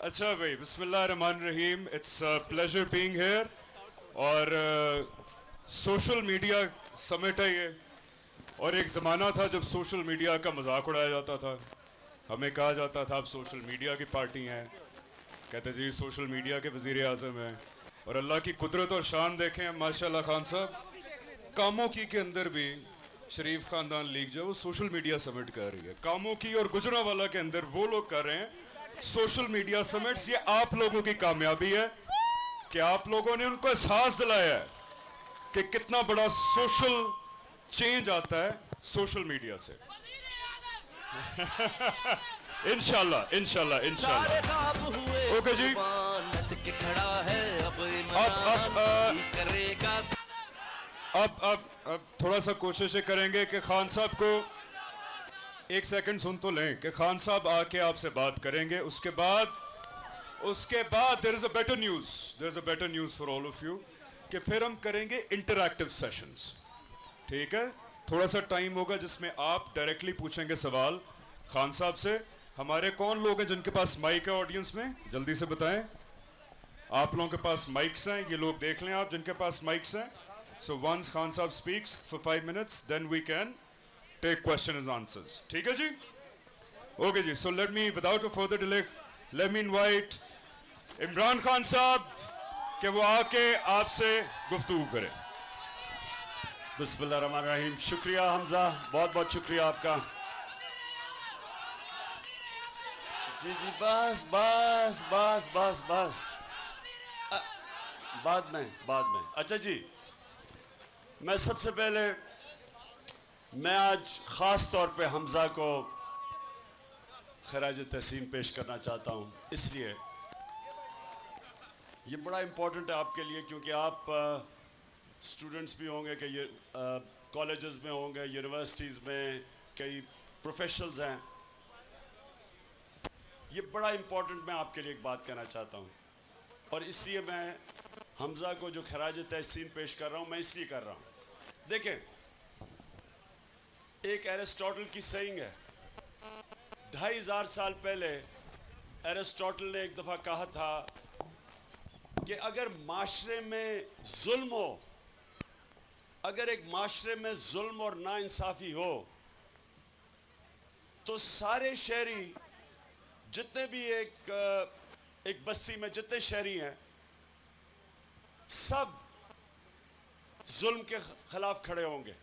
अच्छा भाई, बिस्मिल्लाहिर्रहमानिर्रहीम। It's pleasure being here. और सोशल मीडिया समिट है ये। और एक ज़माना था जब सोशल मीडिया का मजाक उड़ाया जाता था। हमें कहा जाता था आप सोशल मीडिया की पार्टी हैं, कहते जी सोशल मीडिया के वज़ीर आज़म हैं। और अल्लाह की कुदरत और शान देखें माशाल्लाह खान साहब, कामों की के अंदर भी शरीफ खानदान लीग जो है वो सोशल मीडिया समिट कर रही है। कामों की और गुजरांवाला के अंदर वो लोग कर रहे हैं सोशल मीडिया समिट्स। ये आप लोगों की कामयाबी है कि आप लोगों ने उनको एहसास दिलाया है कि कितना बड़ा सोशल चेंज आता है सोशल मीडिया से। इंशाल्लाह इंशाल्लाह इंशाल्लाह। ओके जी, अब थोड़ा सा कोशिश करेंगे कि खान साहब को एक सेकंड सुन तो लें कि खान साहब आके आपसे बात करेंगे। उसके बाद there is a better news for all of you कि फिर हम करेंगे इंटरैक्टिव सेशंस। ठीक है, थोड़ा सा टाइम होगा जिसमें आप डायरेक्टली पूछेंगे सवाल खान साहब से। हमारे कौन लोग हैं जिनके पास माइक है ऑडियंस में, जल्दी से बताएं। आप लोगों के पास माइक्स हैं, ये लोग देख लें आप जिनके पास माइक्स हैं। So once Khan Sahab speaks for 5 minutes, then we can take questions and answers. ठीक है जी? Okay ji. So without a further delay, let me invite Imran Khan साहब कि वो आके आपसे गुफ्तगू करें। बिस्मिल्लाहिर्रहमानिर्रहीम। शुक्रिया हमजा, बहुत बहुत शुक्रिया आपका। जी जी, बस बस बस बस बस बाद में। अच्छा जी, मैं सबसे पहले मैं आज ख़ास तौर पे हमज़ा को खराज तहसीन पेश करना चाहता हूँ। इसलिए ये बड़ा इम्पोर्टेंट है आपके लिए, क्योंकि आप स्टूडेंट्स भी होंगे कि ये कॉलेजेस में होंगे, यूनिवर्सिटीज़ में कई प्रोफेशनल्स हैं। ये बड़ा इम्पोर्टेंट, मैं आपके लिए एक बात कहना चाहता हूँ। और इसलिए मैं हमज़ा को जो खराज तहसीन पेश कर रहा हूँ, मैं इसलिए कर रहा हूँ। देखें, एक एरिस्टोटल की सेइंग है, 2500 साल पहले एरिस्टोटल ने एक दफ़ा कहा था कि अगर माशरे में जुल्म हो, अगर एक माशरे में जुल्म और नाइंसाफ़ी हो, तो सारे शहरी, जितने भी एक बस्ती में जितने शहरी हैं, सब जुल्म के खिलाफ खड़े होंगे।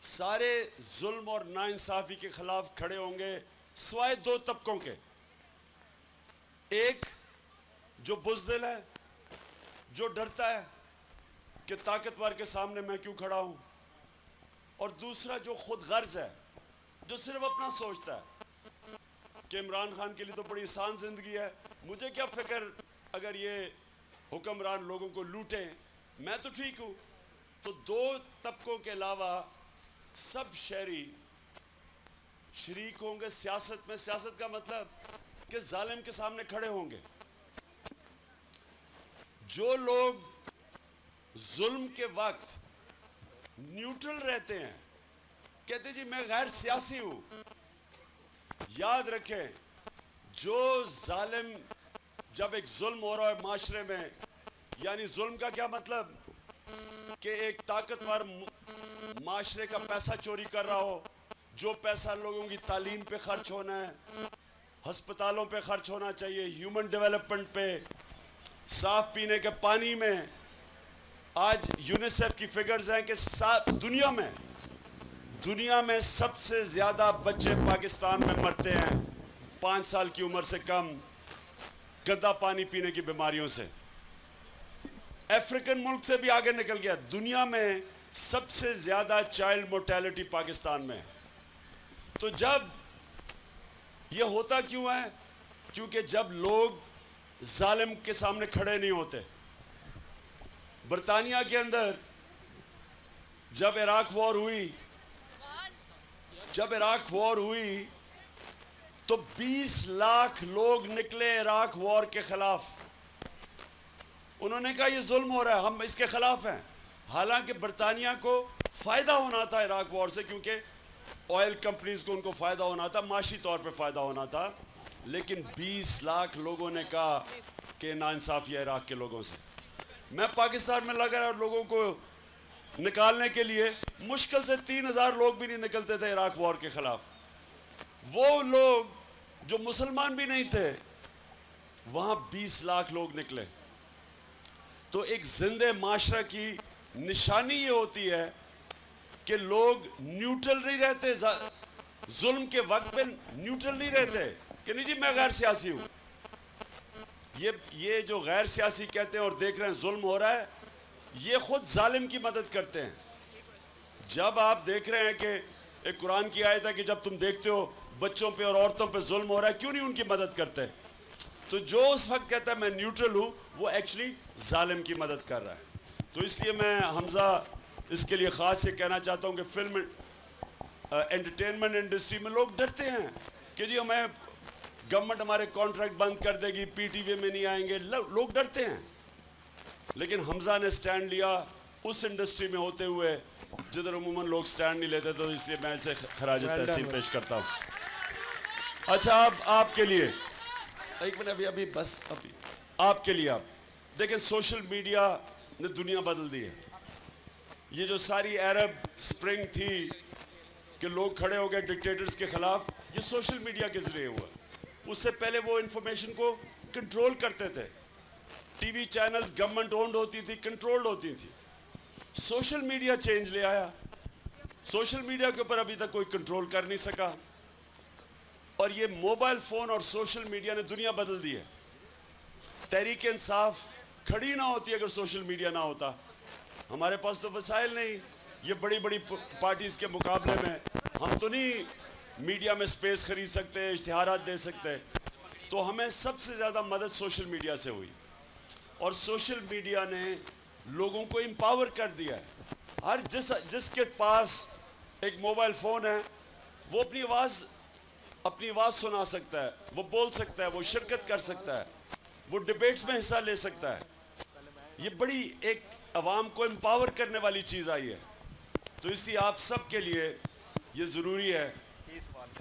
सारे जुल्म और नाइंसाफ़ी के खिलाफ खड़े होंगे, सिवाय दो तबकों के। एक जो बुज़दिल है, जो डरता है कि ताकतवर के सामने मैं क्यों खड़ा हूं, और दूसरा जो खुद गर्ज है, जो सिर्फ अपना सोचता है कि इमरान खान के लिए तो बड़ी आसान ज़िंदगी है, मुझे क्या फ़िक्र अगर ये हुक्मरान लोगों को लूटें, मैं तो ठीक हूँ। तो दो तबकों के अलावा सब शहरी शरीक होंगे सियासत में। सियासत का मतलब कि जालिम के सामने खड़े होंगे। जो लोग जुल्म के वक्त न्यूट्रल रहते हैं, कहते जी मैं गैर सियासी हूँ, याद रखें, जो जालिम, जब एक जुल्म हो रहा है माशरे में, यानी जुल्म का क्या मतलब कि एक ताकतवर माशरे का पैसा चोरी कर रहा हो, जो पैसा लोगों की तालीम पे खर्च होना है, हस्पतालों पे खर्च होना चाहिए, ह्यूमन डेवलपमेंट पे, साफ पीने के पानी में। आज यूनिसेफ की फिगर्स हैं कि दुनिया में सबसे ज़्यादा बच्चे पाकिस्तान में मरते हैं 5 साल की उम्र से कम, गंदा पानी पीने की बीमारियों से। अफ्रीकन मुल्क से भी आगे निकल गया। दुनिया में सबसे ज़्यादा चाइल्ड मोर्टेलिटी पाकिस्तान में है। तो जब ये होता क्यों है? क्योंकि जब लोग जालिम के सामने खड़े नहीं होते। बरतानिया के अंदर जब इराक वॉर हुई तो 20 लाख लोग निकले इराक वॉर के खिलाफ। उन्होंने कहा ये जुल्म हो रहा है, हम इसके खिलाफ हैं। हालांकि बरतानिया को फ़ायदा होना था इराक वॉर से, क्योंकि ऑयल कंपनीज को उनको फ़ायदा होना था, माशी तौर पे फ़ायदा होना था। लेकिन 20 लाख लोगों ने कहा कि नाइंसाफ़ी है इराक़ के लोगों से। मैं पाकिस्तान में लगा रहा लोगों को निकालने के लिए, मुश्किल से 3000 लोग भी नहीं निकलते थे इराक़ वॉर के ख़िलाफ़। वो लोग जो मुसलमान भी नहीं थे, वहाँ 20 लाख लोग निकले। तो एक जिंदे माशरा की निशानी ये होती है कि लोग न्यूट्रल नहीं रहते, जुल्म के वक्त पे न्यूट्रल नहीं रहते कि नहीं जी मैं गैर सियासी हूँ। ये जो गैर सियासी कहते हैं और देख रहे हैं जुल्म हो रहा है, ये खुद जालिम की मदद करते हैं। जब आप देख रहे हैं कि एक कुरान की आयत है कि जब तुम देखते हो बच्चों पे और औरतों पे जुल्म हो रहा है, क्यों नहीं उनकी मदद करते? तो जो उस वक्त कहता है मैं न्यूट्रल हूँ, वो एक्चुअली जालिम की मदद कर रहा है। तो इसलिए मैं हमजा इसके लिए ख़ास ये कहना चाहता हूँ कि फिल्म एंटरटेनमेंट इंडस्ट्री में लोग डरते हैं कि जी हमें गवर्नमेंट हमारे कॉन्ट्रैक्ट बंद कर देगी, पीटीवी में नहीं आएंगे, लोग डरते हैं। लेकिन हमजा ने स्टैंड लिया उस इंडस्ट्री में होते हुए जिधर उमूमन लोग स्टैंड नहीं लेते, तो इसलिए मैं इसे खराज तहसीन पेश करता हूँ। अच्छा, अब आपके लिए एक मिनट, अभी बस अभी आपके लिए, आप देखें सोशल मीडिया ने दुनिया बदल दी है। ये जो सारी अरब स्प्रिंग थी कि लोग खड़े हो गए डिक्टेटर्स के खिलाफ, ये सोशल मीडिया के जरिए हुआ। उससे पहले वो इंफॉर्मेशन को कंट्रोल करते थे, टीवी चैनल्स गवर्नमेंट ओन्ड होती थी, कंट्रोल्ड होती थी। सोशल मीडिया चेंज ले आया। सोशल मीडिया के ऊपर अभी तक कोई कंट्रोल कर नहीं सका, और ये मोबाइल फ़ोन और सोशल मीडिया ने दुनिया बदल दी है। तहरीक इंसाफ खड़ी ना होती अगर सोशल मीडिया ना होता। हमारे पास तो वसाइल नहीं, ये बड़ी बड़ी पार्टीज़ के मुकाबले में हम तो नहीं मीडिया में स्पेस खरीद सकते, इश्तिहारात दे सकते। तो हमें सबसे ज़्यादा मदद सोशल मीडिया से हुई, और सोशल मीडिया ने लोगों को एम्पावर कर दिया है। हर जिसके पास एक मोबाइल फ़ोन है, वो अपनी आवाज़ सुना सकता है, वो बोल सकता है, वो शिरकत कर सकता है, वो डिबेट्स में हिस्सा ले सकता है। ये बड़ी एक अवाम को एम्पावर करने वाली चीज़ आई है। तो इसलिए आप सब के लिए ये ज़रूरी है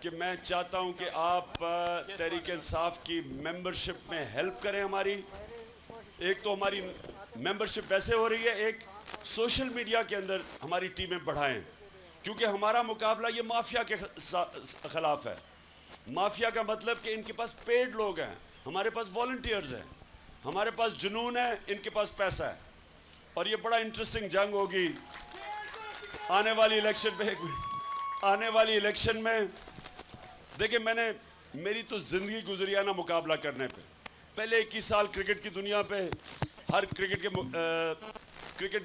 कि मैं चाहता हूँ कि आप तहरीक इंसाफ की मेंबरशिप में हेल्प करें हमारी। एक तो हमारी मेंबरशिप वैसे हो रही है, एक सोशल मीडिया के अंदर हमारी टीमें बढ़ाएं, क्योंकि हमारा मुकाबला ये माफिया के ख़िलाफ़ है। माफिया का मतलब कि इनके पास पेड लोग हैं, हमारे पास वॉलंटियर्स हैं, हमारे पास जुनून है, इनके पास पैसा है। और ये बड़ा इंटरेस्टिंग जंग होगी आने वाली इलेक्शन में। आने वाली इलेक्शन में देखिए, मेरी तो ज़िंदगी गुजरी है ना मुकाबला करने पे। पहले 21 साल क्रिकेट की दुनिया पे हर क्रिकेट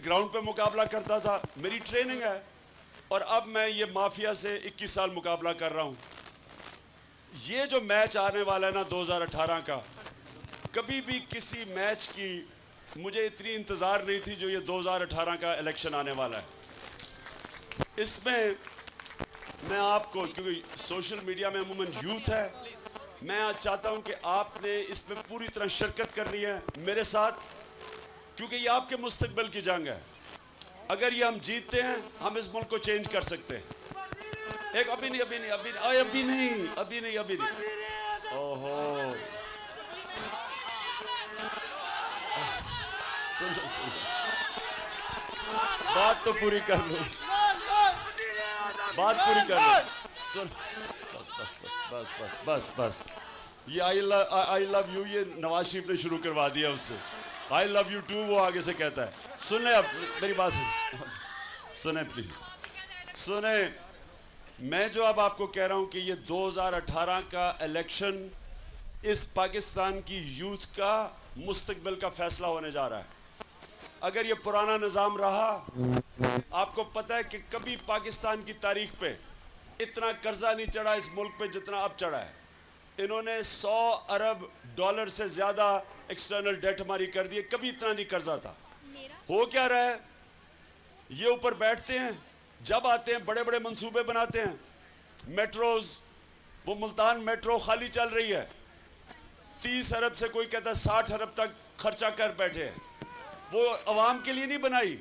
ग्राउंड पे मुकाबला करता था, मेरी ट्रेनिंग है। और अब मैं ये माफिया से 21 साल मुकाबला कर रहा हूँ। ये जो मैच आने वाला है ना 2018 का, कभी भी किसी मैच की मुझे इतनी इंतज़ार नहीं थी जो ये 2018 का इलेक्शन आने वाला है। इसमें मैं आपको, क्योंकि सोशल मीडिया में अमूमन यूथ है, मैं आज चाहता हूं कि आपने इसमें पूरी तरह शिरकत करनी है मेरे साथ, क्योंकि ये आपके मुस्तकबिल की जंग है। अगर ये हम जीतते हैं, हम इस मुल्क को चेंज कर सकते हैं। एक अभी नहीं। ओहो, सुनो, बात तो पूरी कर लो, बात पूरी कर लो। सुन, बस। ये आई लव यू ये नवाज शरीफ ने शुरू करवा दिया उसने। आई लव यू टू वो आगे से कहता है। सुने, अब मेरी बात सुने प्लीज, सुने। मैं जो अब आपको कह रहा हूं कि ये 2018 का इलेक्शन इस पाकिस्तान की यूथ का मुस्तकबिल का फैसला होने जा रहा है। अगर ये पुराना निज़ाम रहा, आपको पता है कि कभी पाकिस्तान की तारीख पे इतना कर्जा नहीं चढ़ा इस मुल्क पे जितना अब चढ़ा है। इन्होंने 100 अरब डॉलर से ज़्यादा एक्सटर्नल डेट हमारी कर दी है, कभी इतना नहीं कर्जा था। हो क्या रहा है, ये ऊपर बैठते हैं, जब आते हैं बड़े बड़े मंसूबे बनाते हैं, मेट्रोज, वो मुल्तान मेट्रो खाली चल रही है, 30 अरब से कोई कहता है 60 अरब तक खर्चा कर बैठे हैं। वो अवाम के लिए नहीं बनाई,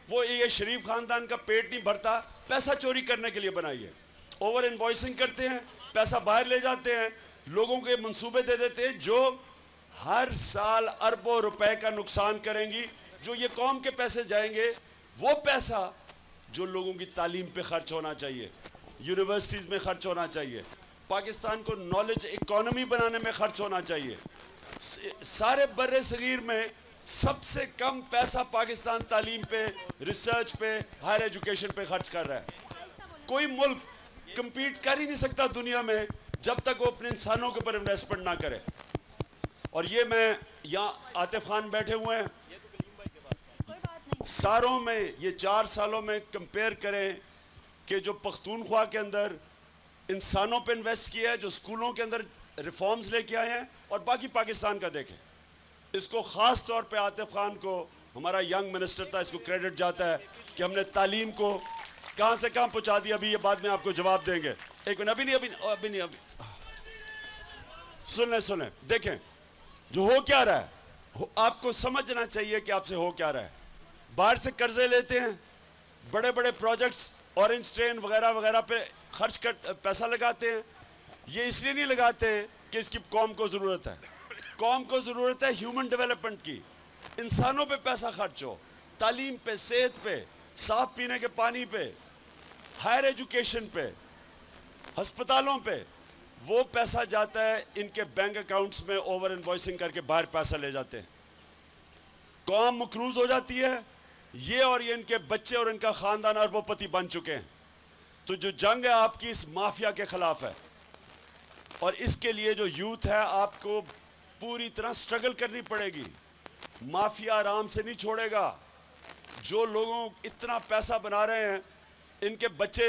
वो ये शरीफ खानदान का पेट नहीं भरता, पैसा चोरी करने के लिए बनाई है। ओवर इन्वॉइसिंग करते हैं, पैसा बाहर ले जाते हैं, लोगों के मंसूबे दे देते हैं जो हर साल अरबों रुपए का नुकसान करेंगी। जो ये कौम के पैसे जाएंगे, वो पैसा जो लोगों की तालीम पे खर्च होना चाहिए, यूनिवर्सिटीज़ में खर्च होना चाहिए, पाकिस्तान को नॉलेज इकोनॉमी बनाने में खर्च होना चाहिए। सारे बर्रे सगीर में सबसे कम पैसा पाकिस्तान तालीम पे, रिसर्च पे, हायर एजुकेशन पे खर्च कर रहा है। कोई मुल्क compete कर ही नहीं सकता दुनिया में जब तक वो अपने इंसानों के ऊपर इन्वेस्टमेंट ना करे। और ये मैं यहाँ आतिफ खान बैठे हुए हैं, सारों में ये 4 सालों में कंपेयर करें कि जो पख्तूनख्वा के अंदर इंसानों पे इन्वेस्ट किया है, जो स्कूलों के अंदर रिफॉर्म्स लेके आए हैं, और बाकी पाकिस्तान का देखें। इसको ख़ास तौर पे आतिफ खान को, हमारा यंग मिनिस्टर था, इसको क्रेडिट जाता है कि हमने तालीम को कहाँ से कहाँ पहुँचा दिया। अभी ये बाद में आपको जवाब देंगे। एक मिनट, अभी नहीं सुन लें देखें जो हो क्या रहा है। आपको समझना चाहिए कि आपसे हो क्या रहा है। बाहर से कर्जे लेते हैं, बड़े बड़े प्रोजेक्ट्स, ऑरेंज ट्रेन वगैरह वगैरह पे खर्च कर पैसा लगाते हैं। ये इसलिए नहीं लगाते कि इसकी कौम को ज़रूरत है। कौम को ज़रूरत है ह्यूमन डेवलपमेंट की। इंसानों पे पैसा खर्च हो, तालीम पे, सेहत पे, साफ पीने के पानी पे, हायर एजुकेशन पे, अस्पतालों पे। वो पैसा जाता है इनके बैंक अकाउंट्स में, ओवर इनवॉइसिंग करके बाहर पैसा ले जाते हैं। कौम मकरूज हो जाती है। ये और ये इनके बच्चे और इनका ख़ानदान अरबोपति बन चुके हैं। तो जो जंग है आपकी इस माफिया के ख़िलाफ़ है, और इसके लिए जो यूथ है आपको पूरी तरह स्ट्रगल करनी पड़ेगी। माफिया आराम से नहीं छोड़ेगा। जो लोगों इतना पैसा बना रहे हैं, इनके बच्चे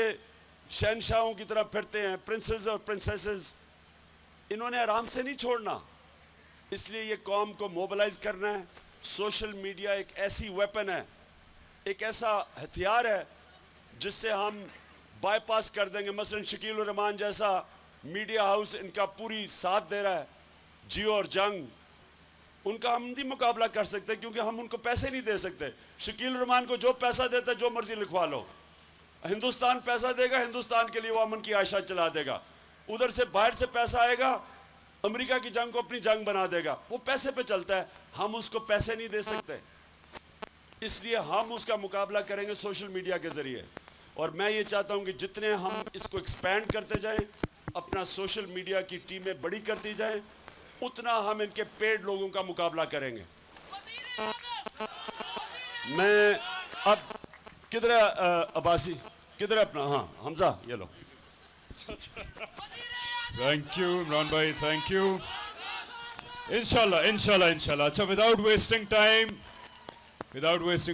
शहनशाहों की तरह फिरते हैं, प्रिंसेस और प्रिंसेसेस, इन्होंने आराम से नहीं छोड़ना। इसलिए ये कौम को मोबिलाइज करना है। सोशल मीडिया एक ऐसी वेपन है, एक ऐसा हथियार है जिससे हम बाईपास कर देंगे। मसलन शकील उर रहमान जैसा मीडिया हाउस इनका पूरी साथ दे रहा है। जियो और जंग, उनका हम नहीं मुकाबला कर सकते क्योंकि हम उनको पैसे नहीं दे सकते। शकील उर रहमान को जो पैसा देता है जो मर्जी लिखवा लो। हिंदुस्तान पैसा देगा, हिंदुस्तान के लिए वो अमन की आशा चला देगा। उधर से बाहर से पैसा आएगा, अमेरिका की जंग को अपनी जंग बना देगा। वो पैसे पे चलता है, हम उसको पैसे नहीं दे सकते। इसलिए हम उसका मुकाबला करेंगे सोशल मीडिया के ज़रिए। और मैं ये चाहता हूँ कि जितने हम इसको एक्सपैंड करते जाएं, अपना सोशल मीडिया की टीमें बड़ी करती जाएं, उतना हम इनके पेड लोगों का मुकाबला करेंगे। मैं अब किधर है अब्बासी, किधर है अपना? हाँ हमजा, ये लो। थैंक यू इमरान भाई, थैंक यू। इंशाल्लाह इंशाल्लाह इंशाल्लाह। अच्छा, without wasting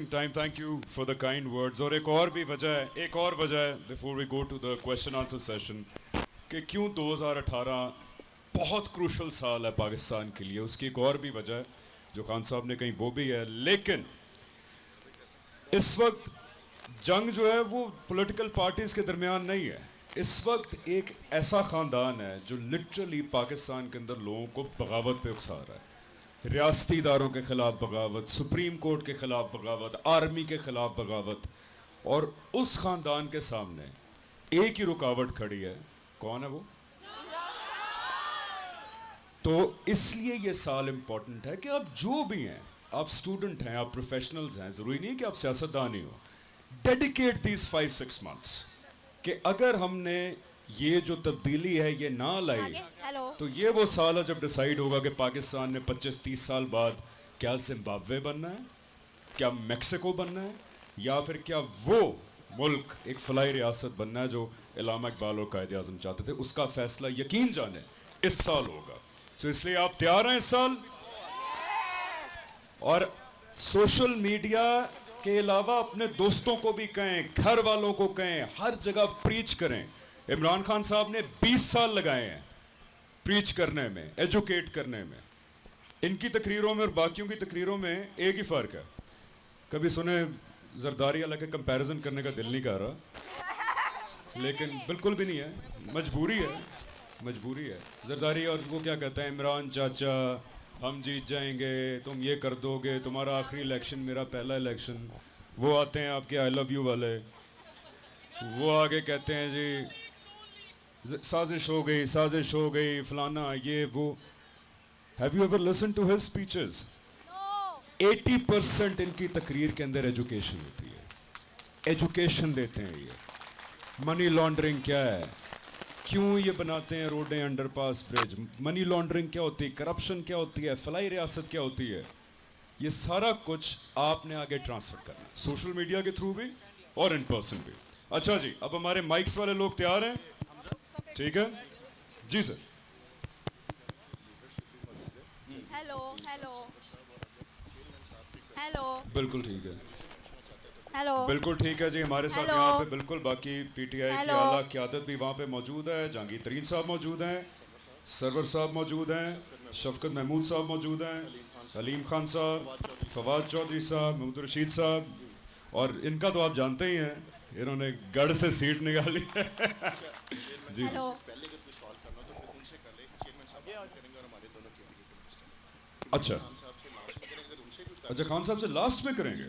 time, thank you for the kind words. और एक और वजह है before we go to the question answer session कि क्यों 2018 बहुत क्रूशल साल है पाकिस्तान के लिए। उसकी एक और भी वजह है जो खान साहब ने कही, वो भी है। लेकिन इस वक्त जंग जो है वो पॉलिटिकल पार्टीज के दरमियान नहीं है। इस वक्त एक ऐसा ख़ानदान है जो लिटरली पाकिस्तान के अंदर लोगों को बगावत पे उकसा रहा है। रियासती इदारों के ख़िलाफ़ बगावत, सुप्रीम कोर्ट के ख़िलाफ़ बगावत, आर्मी के ख़िलाफ़ बगावत। और उस ख़ानदान के सामने एक ही रुकावट खड़ी है। कौन है वो? तो इसलिए ये साल इम्पॉर्टेंट है कि आप जो भी हैं, आप स्टूडेंट हैं, आप प्रोफेशनल्स हैं, ज़रूरी नहीं है कि आप सियासतदान ही हो। डेडिकेट दीज 5-6 months कि अगर हमने ये जो तब्दीली है ये ना लाई तो ये वो साल है जब डिसाइड होगा कि पाकिस्तान ने 25-30 साल बाद क्या जिम्बाब्वे बनना है, क्या मैक्सिको बनना है, या फिर क्या वो मुल्क एक फलाई रियासत बनना है जो इलामा इकबाल और कायद आज़म चाहते थे। उसका फैसला यकीन जाने इस साल होगा। तो इसलिए आप तैयार हैं इस साल? और सोशल मीडिया के अलावा अपने दोस्तों को भी कहें, घर वालों को कहें, हर जगह प्रीच करें। इमरान खान साहब ने 20 साल लगाए हैं प्रीच करने में, एजुकेट करने में। इनकी तकरीरों में और बाकियों की तकरीरों में एक ही फ़र्क है। कभी सुने जरदारी वाला के कंपैरिजन करने का दिल नहीं कर रहा, लेकिन बिल्कुल भी नहीं है, मजबूरी है। जरदारी और वो क्या कहता है, इमरान चाचा हम जीत जाएंगे, तुम ये कर दोगे, तुम्हारा आखिरी इलेक्शन मेरा पहला इलेक्शन। वो आते हैं आपके आई लव यू वाले, वो आगे कहते हैं जी साजिश हो गई फलाना ये वो. Have you ever listen to his speeches? No 80% इनकी तकरीर के अंदर एजुकेशन होती है. एजुकेशन देते हैं ये. मनी लॉन्ड्रिंग क्या है, क्यों ये बनाते हैं रोडें, अंडरपास, ब्रिज. मनी लॉन्ड्रिंग क्या होती है, करप्शन क्या होती है, फलाई रियासत क्या होती है, ये सारा कुछ आपने आगे ट्रांसफर करना है, सोशल मीडिया के थ्रू भी और इन पर्सन भी. अच्छा जी, अब हमारे माइक्स वाले लोग तैयार हैं? ठीक है जी सर. हेलो हेलो हेलो बिल्कुल ठीक है, हेलो बिल्कुल ठीक है जी. हमारे साथ हेलो। यहाँ पे बिल्कुल बाकी पीटीआई की हेलो। आला क़यादत भी वहाँ पे मौजूद है. जहांगीर तरीन साहब मौजूद हैं, सरवर साहब मौजूद हैं, शफकत महमूद साहब मौजूद हैं, सलीम खान साहब, फवाद चौधरी साहब, महमूद रशीद साहब. और इनका तो आप जानते ही हैं, इन्होंने गढ़ से सीट निकाली है. जी हेलो अच्छा अच्छा, खान साहब से लास्ट में करेंगे.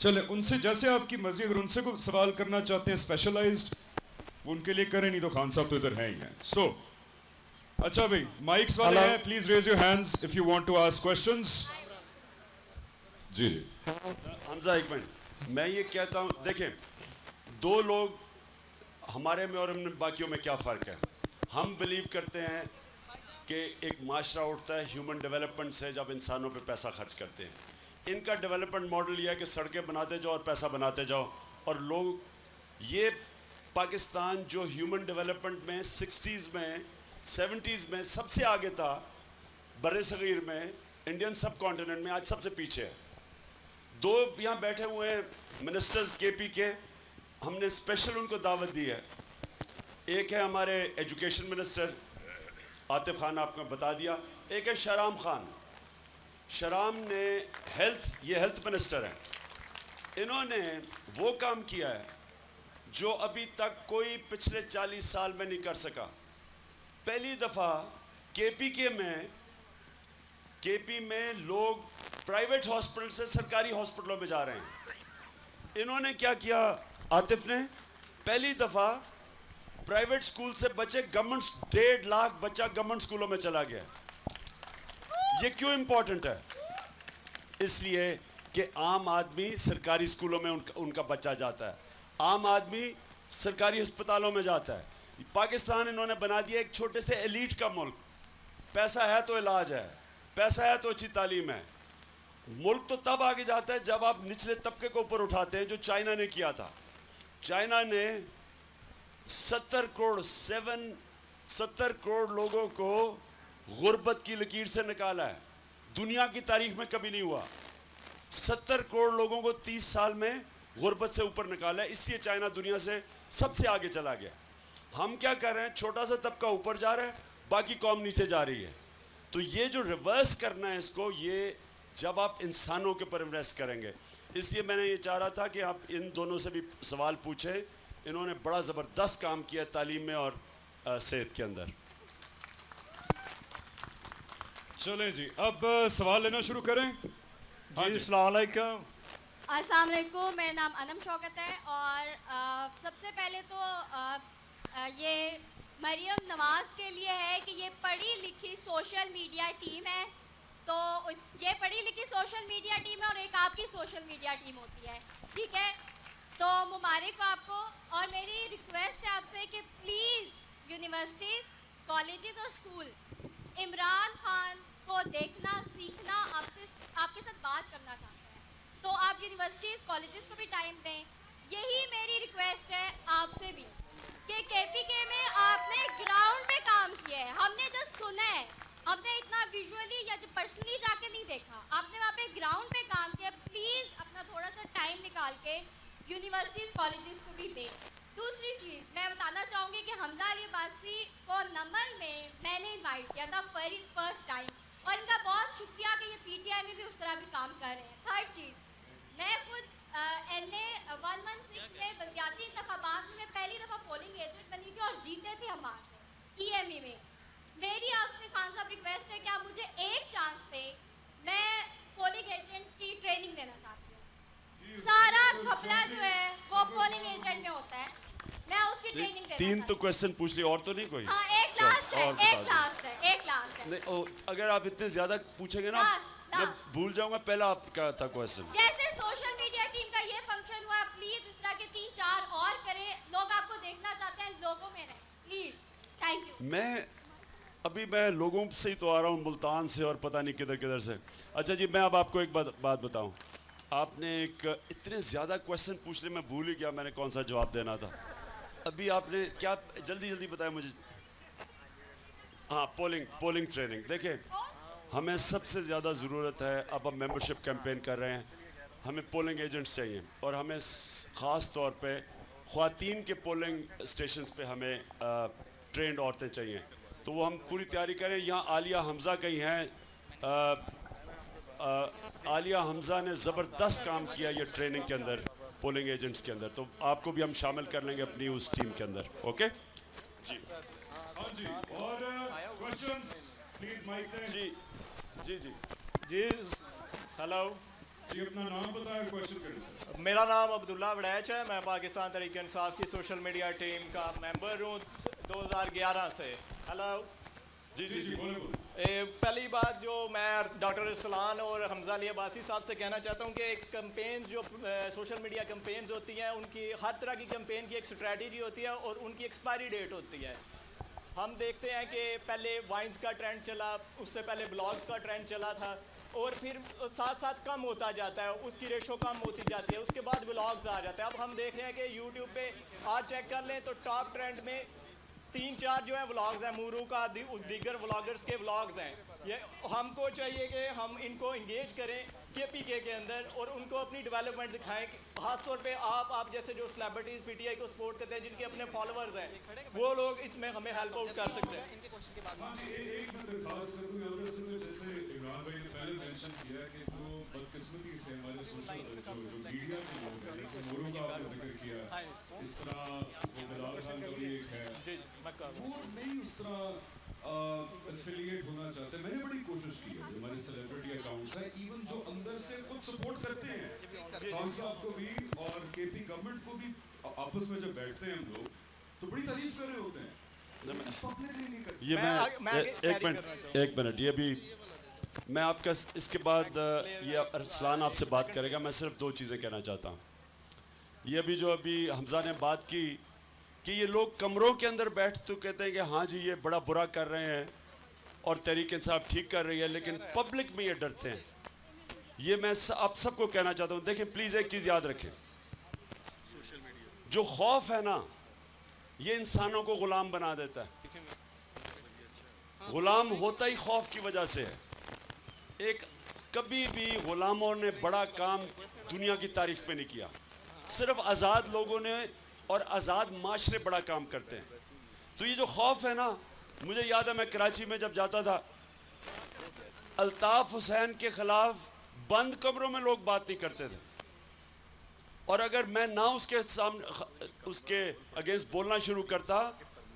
चले उनसे जैसे आपकी मर्जी, अगर उनसे कोई सवाल करना चाहते हैं स्पेशलाइज्ड, उनके लिए करें, नहीं तो खान साहब तो इधर हैं ही हैं. सो अच्छा भाई, माइक्स वाले हैं, please raise your hands if you want to ask questions. जी जी. हमजा एक मिनट, मैं ये कहता हूँ, देखें दो लोग हमारे में और उन बाकियों में क्या फ़र्क है. हम बिलीव करते हैं कि एक माशरा उठता है ह्यूमन डेवलपमेंट से जब इंसानों पे पैसा खर्च करते हैं. इनका डेवलपमेंट मॉडल यह है कि सड़कें बनाते जाओ और पैसा बनाते जाओ. और लोग ये पाकिस्तान जो ह्यूमन डेवलपमेंट में 60s में 70s में सबसे आगे था, बर्रे सगीर में, इंडियन सब कॉन्टिनेंट में आज सबसे पीछे है. दो यहाँ बैठे हुए हैं मिनिस्टर्स केपी के, हमने स्पेशल उनको दावत दी है. एक है हमारे एजुकेशन मिनिस्टर आतिफ खान, आपको बता दिया. एक है शहराम खान. शहराम ने ये हेल्थ मिनिस्टर हैं. इन्होंने वो काम किया है जो अभी तक कोई पिछले 40 साल में नहीं कर सका. पहली दफ़ा केपी में लोग प्राइवेट हॉस्पिटल से सरकारी हॉस्पिटलों में जा रहे हैं. इन्होंने क्या किया, आतिफ ने पहली दफ़ा प्राइवेट स्कूल से बच्चे गवर्नमेंट, 1.5 लाख बच्चा गवर्नमेंट स्कूलों में चला गया. ये क्यों इंपॉर्टेंट है? इसलिए कि आम आदमी सरकारी स्कूलों में उनका बच्चा जाता है, आम आदमी सरकारी अस्पतालों में जाता है. पाकिस्तान इन्होंने बना दिया एक छोटे से एलीट का मुल्क. पैसा है तो इलाज है, पैसा है तो अच्छी तालीम है. मुल्क तो तब आगे जाता है जब आप निचले तबके को ऊपर उठाते हैं, जो चाइना ने किया था. चाइना ने 70 करोड़ लोगों को गुर्बत की लकीर से निकाला है. दुनिया की तारीख में कभी नहीं हुआ. 70 करोड़ लोगों को 30 साल में गुर्बत से ऊपर निकाला है. इसलिए चाइना दुनिया से सबसे आगे चला गया. हम क्या कर रहे हैं, छोटा सा तबका ऊपर जा रहा है, बाकी कौम नीचे जा रही है. तो ये जो रिवर्स करना है इसको, ये जब आप इंसानों के ऊपर इन्वेस्ट करेंगे. इसलिए मैंने ये चाह रहा था कि आप इन दोनों से भी सवाल पूछें. इन्होंने बड़ा ज़बरदस्त काम किया तालीम में और सेहत के अंदर. चलें जी, अब सवाल लेना शुरू करें. हाँ जी, अस्सलाम वालेकुम. अस्सलाम वालेकुम. मेरा नाम अनम शौकत है और सबसे पहले तो ये मरियम नवाज के लिए है कि ये पढ़ी लिखी सोशल मीडिया टीम है. तो ये पढ़ी लिखी सोशल मीडिया टीम है और एक आपकी सोशल मीडिया टीम होती है, ठीक है. तो मुबारक हो आपको. और मेरी रिक्वेस्ट है आपसे कि प्लीज़ यूनिवर्सिटीज़, कॉलेजेस और स्कूल इमरान खान को देखना, सीखना, आपके साथ बात करना चाहते हैं. तो आप यूनिवर्सिटीज़, कॉलेजेस को भी टाइम दें. यही मेरी रिक्वेस्ट है आपसे भी कि केपीके में आपने ग्राउंड पे काम किया है. हमने जो सुना है, हमने इतना विजुअली या जो पर्सनली जाके नहीं देखा. आपने वहाँ पे ग्राउंड पे काम किया. प्लीज़ अपना थोड़ा सा टाइम निकाल के यूनिवर्सिटीज़, कॉलेजेस को भी दें. दूसरी चीज़ मैं बताना चाहूँगी कि हमजा अली अब्बासी को नमल में मैंने इनवाइट किया था फर्स्ट टाइम, और इनका बहुत शुक्रिया कि ये पीटीआई में भी उस तरह भी काम कर रहे हैं. थर्ड चीज़, मैं खुद NA 116 में बल्दियाती इंतखाबात में पहली दफ़ा पोलिंग एजेंट बनी थी और जीते थे हम वहाँ से EME में. मेरी आपसे खान साहब रिक्वेस्ट है कि आप मुझे एक चांस दें. मैं पोलिंग एजेंट की ट्रेनिंग देना चाहती हूँ. सारा घपला जो है वो पोलिंग एजेंट में होता है. मैं उसकी ट्रेनिंग तीन तो क्वेश्चन पूछ लिए, और तो नहीं कोई? हाँ, एक लास्ट है, और बता एक दो। लास्ट है, एक लास्ट है। नहीं, अगर आप इतने ज्यादा पूछेंगे ना Last, मैं last। भूल जाऊंगा पहला आपका था क्वेश्चन। जैसे सोशल मीडिया टीम का ये फंक्शन हुआ, प्लीज इस तरह के 3-4 और करें, लोग आपको देखना चाहते हैं, लोगों में रहें, प्लीज। Thank you. मैं लोगों से ही तो आ रहा हूँ, मुल्तान से और पता नहीं किधर किधर से। अच्छा जी, मैं अब आपको एक बात बताऊं। आपने इतने ज़्यादा क्वेश्चन पूछ लिए, मैं भूल ही गया मैंने कौन सा जवाब देना था। अभी आपने क्या, जल्दी जल्दी बताया मुझे। हाँ, पोलिंग ट्रेनिंग। देखिए, हमें सबसे ज़्यादा ज़रूरत है, अब हम मेंबरशिप कैंपेन कर रहे हैं, हमें पोलिंग एजेंट्स चाहिए, और हमें ख़ास तौर पे ख़वातीन के पोलिंग स्टेशंस पे हमें ट्रेंड औरतें चाहिए। तो वो हम पूरी तैयारी करें। यहाँ आलिया हमज़ा कहीं हैं, आलिया हमज़ा ने ज़बरदस्त काम किया ये ट्रेनिंग के अंदर, पोलिंग एजेंट्स के अंदर, तो आपको भी हम शामिल कर लेंगे अपनी उस टीम के अंदर। ओके जी। हाँ जी, और क्वेश्चंस प्लीज माइक दें। जी जी जी जी हेलो, जी अपना नाम बताएं, क्वेश्चन करें सर। मेरा नाम अब्दुल्ला वड़ैच है। मैं पाकिस्तान तहरीक इंसाफ की सोशल मीडिया टीम का मेंबर हूँ 2011 से। हेलो जी जी जी, बोले बोले। पहली बात जो मैं डॉक्टर रसलान और हमजा अली अब्बासी साहब से कहना चाहता हूँ कि कैंपेन जो सोशल मीडिया कैंपेन्स होती हैं, उनकी हर तरह की कैंपेन की एक स्ट्रेटजी होती है और उनकी एक्सपायरी डेट होती है। हम देखते हैं कि पहले वाइन्स का ट्रेंड चला, उससे पहले ब्लॉग्स का ट्रेंड चला था, और फिर साथ साथ कम होता जाता है, उसकी रेशो कम होती जाती है, उसके बाद ब्लॉग्स आ जाते हैं। अब हम देख रहे हैं कि यूट्यूब पे आज चेक कर लें तो टॉप ट्रेंड में 3-4 जो है व्लॉग्स हैं, मूरू का, दीगर व्लॉगर्स के व्लॉग्स हैं। ये हमको चाहिए कि हम इनको इंगेज करें KPK के अंदर और उनको अपनी डेवलपमेंट दिखाएं। खासतौर पे आप जैसे जो सेलिब्रिटीज़ PTI को सपोर्ट करते हैं, जिनके अपने फॉलोअर्स हैं, वो लोग इसमें हमें हेल्प आउट कर सकते हैं। हाँ जी, एक मैं दरखास्त कर दूं यहाँ पे। असल में जैसे इमरान भाई ने पहले मेंशन किया कि जो बदकिस्मती से हमारे सोशल जो मीडिया के लोग हैं, जैसे मोरू का आपने जिक्र किया, इस तरह वो बिलाल खान का भी एक है, जी मैं कर वो नहीं उस तरह एफिलिएट होना चाहते। मैंने बड़ी कोशिश की है, जो हमारे सेलिब्रिटी अकाउंट्स हैं, इवन जो अंदर से खुद सपोर्ट करते हैं खान साहब को भी और KP गवर्नमेंट को भी, आपस में जब बैठते हैं हम लोग तो बड़ी तारीफ कर रहे होते हैं, पब्लिकली नहीं करते। ये मैं आगे एक मिनट ये भी मैं आपका इसके बाद ये अरसलान आपसे बात करेगा। मैं सिर्फ 2 चीज़ें कहना चाहता हूँ। ये अभी हमजा ने बात की कि ये लोग कमरों के अंदर बैठ तो कहते हैं कि हाँ जी ये बड़ा बुरा कर रहे हैं और तहरीक इंसाफ ठीक कर रही है, लेकिन पब्लिक में ये डरते हैं। ये मैं आप सबको कहना चाहता हूँ। देखें प्लीज़, एक चीज़ याद रखें, जो खौफ है ना, ये इंसानों को गुलाम बना देता है। गुलाम होता ही खौफ की वजह से है। कभी भी गुलामों ने बड़ा काम दुनिया की तारीख में नहीं किया, सिर्फ आज़ाद लोगों ने और आज़ाद माशरे बड़ा काम करते हैं। तो ये जो खौफ है ना, मुझे याद है मैं कराची में जब जाता था, अल्ताफ़ हुसैन के ख़िलाफ़ बंद कमरों में लोग बात नहीं करते थे, और अगर मैं ना उसके सामने उसके अगेंस्ट बोलना शुरू करता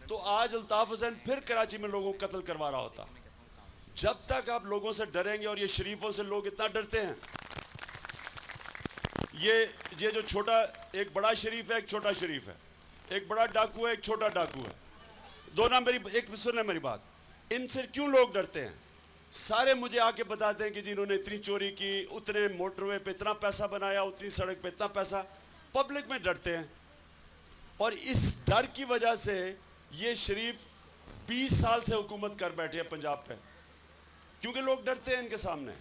तो आज अल्ताफ़ हुसैन फिर कराची में लोगों को कत्ल करवा रहा होता। जब तक आप लोगों से डरेंगे, और ये शरीफों से लोग इतना डरते हैं, ये जो छोटा, एक बड़ा शरीफ है, एक छोटा शरीफ है, एक बड़ा डाकू है, एक छोटा डाकू है, दोनों सुनना मेरी बात, इनसे क्यों लोग डरते हैं? सारे मुझे आके बताते हैं कि जिन्होंने इतनी चोरी की, उतने मोटरवे पे इतना पैसा बनाया, उतनी सड़क पे इतना पैसा, पब्लिक में डरते हैं। और इस डर की वजह से ये शरीफ 20 साल से हुकूमत कर बैठे हैं पंजाब पे, क्योंकि लोग डरते हैं इनके सामने।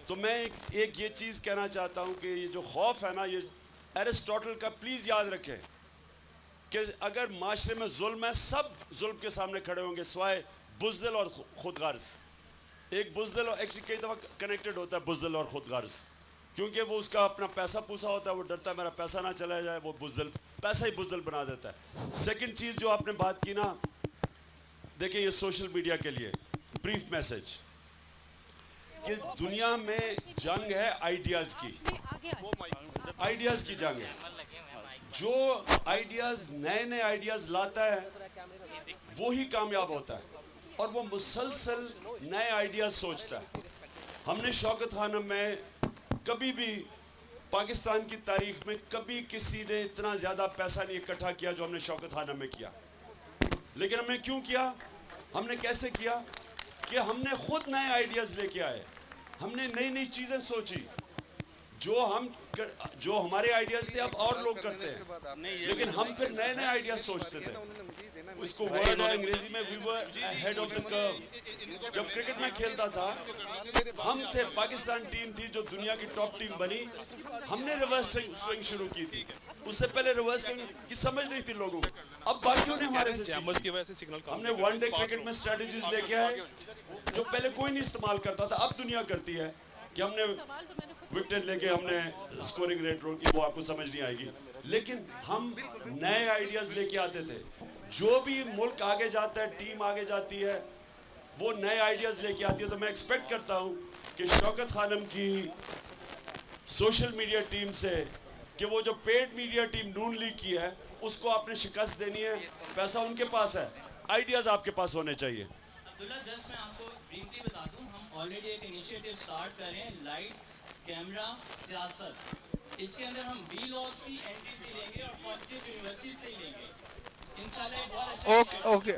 तो मैं एक ये चीज़ कहना चाहता हूँ कि ये जो खौफ है ना, ये एरिस्टोटल का प्लीज़ याद रखें कि अगर माशरे में जुल्म है, सब जुल्म के सामने खड़े होंगे सिवाय बुज़दिल और खुदगार्ज। एक बुज़दिल एक्चुअली कई दफ़ा कनेक्टेड होता है, बुज़दिल और खुदगार्ज, क्योंकि वो उसका अपना पैसा पूसा होता है, वो डरता है मेरा पैसा ना चला जाए, वो बुज़दिल पैसा ही बुज़दिल बना देता है। सेकंड चीज़ जो आपने बात की ना, देखिए ये सोशल मीडिया के लिए ब्रीफ मैसेज कि दुनिया में जंग है आइडियाज़ की, आइडियाज़ की जंग है। जो आइडियाज़ नए आइडियाज़ लाता है वो ही कामयाब होता है, और वो मुसलसल नए आइडियाज़ सोचता है। हमने शौकत खानम में कभी भी, पाकिस्तान की तारीख में कभी किसी ने इतना ज़्यादा पैसा नहीं इकट्ठा किया जो हमने शौकत खानम में किया। लेकिन हमने क्यों किया, हमने कैसे किया कि हमने खुद नए आइडियाज़ लेके आए, हमने नई नई चीज़ें सोची। जो हमारे आइडियाज़ थे अब और लोग करते हैं, लेकिन हम फिर नए नए आइडियाज़ सोचते थे। उसको वर्ड है अंग्रेजी में we were ahead of the curve. जब क्रिकेट में खेलता था, हम थे, पाकिस्तान टीम थी जो दुनिया की टॉप टीम बनी, हमने रिवर्स स्विंग शुरू की थी। उससे पहले रिवर्स स्विंग की समझ नहीं थी लोगों को, अब बाकियों ने हमारे से सीखी। हमने वनडे क्रिकेट में स्ट्रेटजीज लेके आए जो पहले कोई नहीं इस्तेमाल करता था, अब दुनिया करती है। कि हमने विकेट लेके हमने स्कोरिंग रेट रोकी, वो आपको समझ नहीं आएगी, लेकिन हम नए आइडियाज लेके आते थे। जो भी मुल्क आगे जाता है, टीम आगे जाती है, वो नए आइडियाज लेके आती है। तो मैं एक्सपेक्ट करता हूँ कि शौकत खानम की सोशल मीडिया टीम से कि वो जो पेड मीडिया टीम नून लीग की है उसको आपने शिकस्त देनी है। पैसा उनके पास है, आइडियाज आपके पास होने चाहिए। अब्दुल्ला, जस्ट मैं आपको ब्रीफली बता दूं, हम ऑलरेडी एक इनिशिएटिव स्टार्ट कर रहे हैं, लाइट्स कैमरा सियासत। इसके अंदर हम बी लॉज की एंट्री लेंगे और कॉलेज यूनिवर्सिटी से ही लेंगे इंशाल्लाह। बहुत अच्छा ओके ओके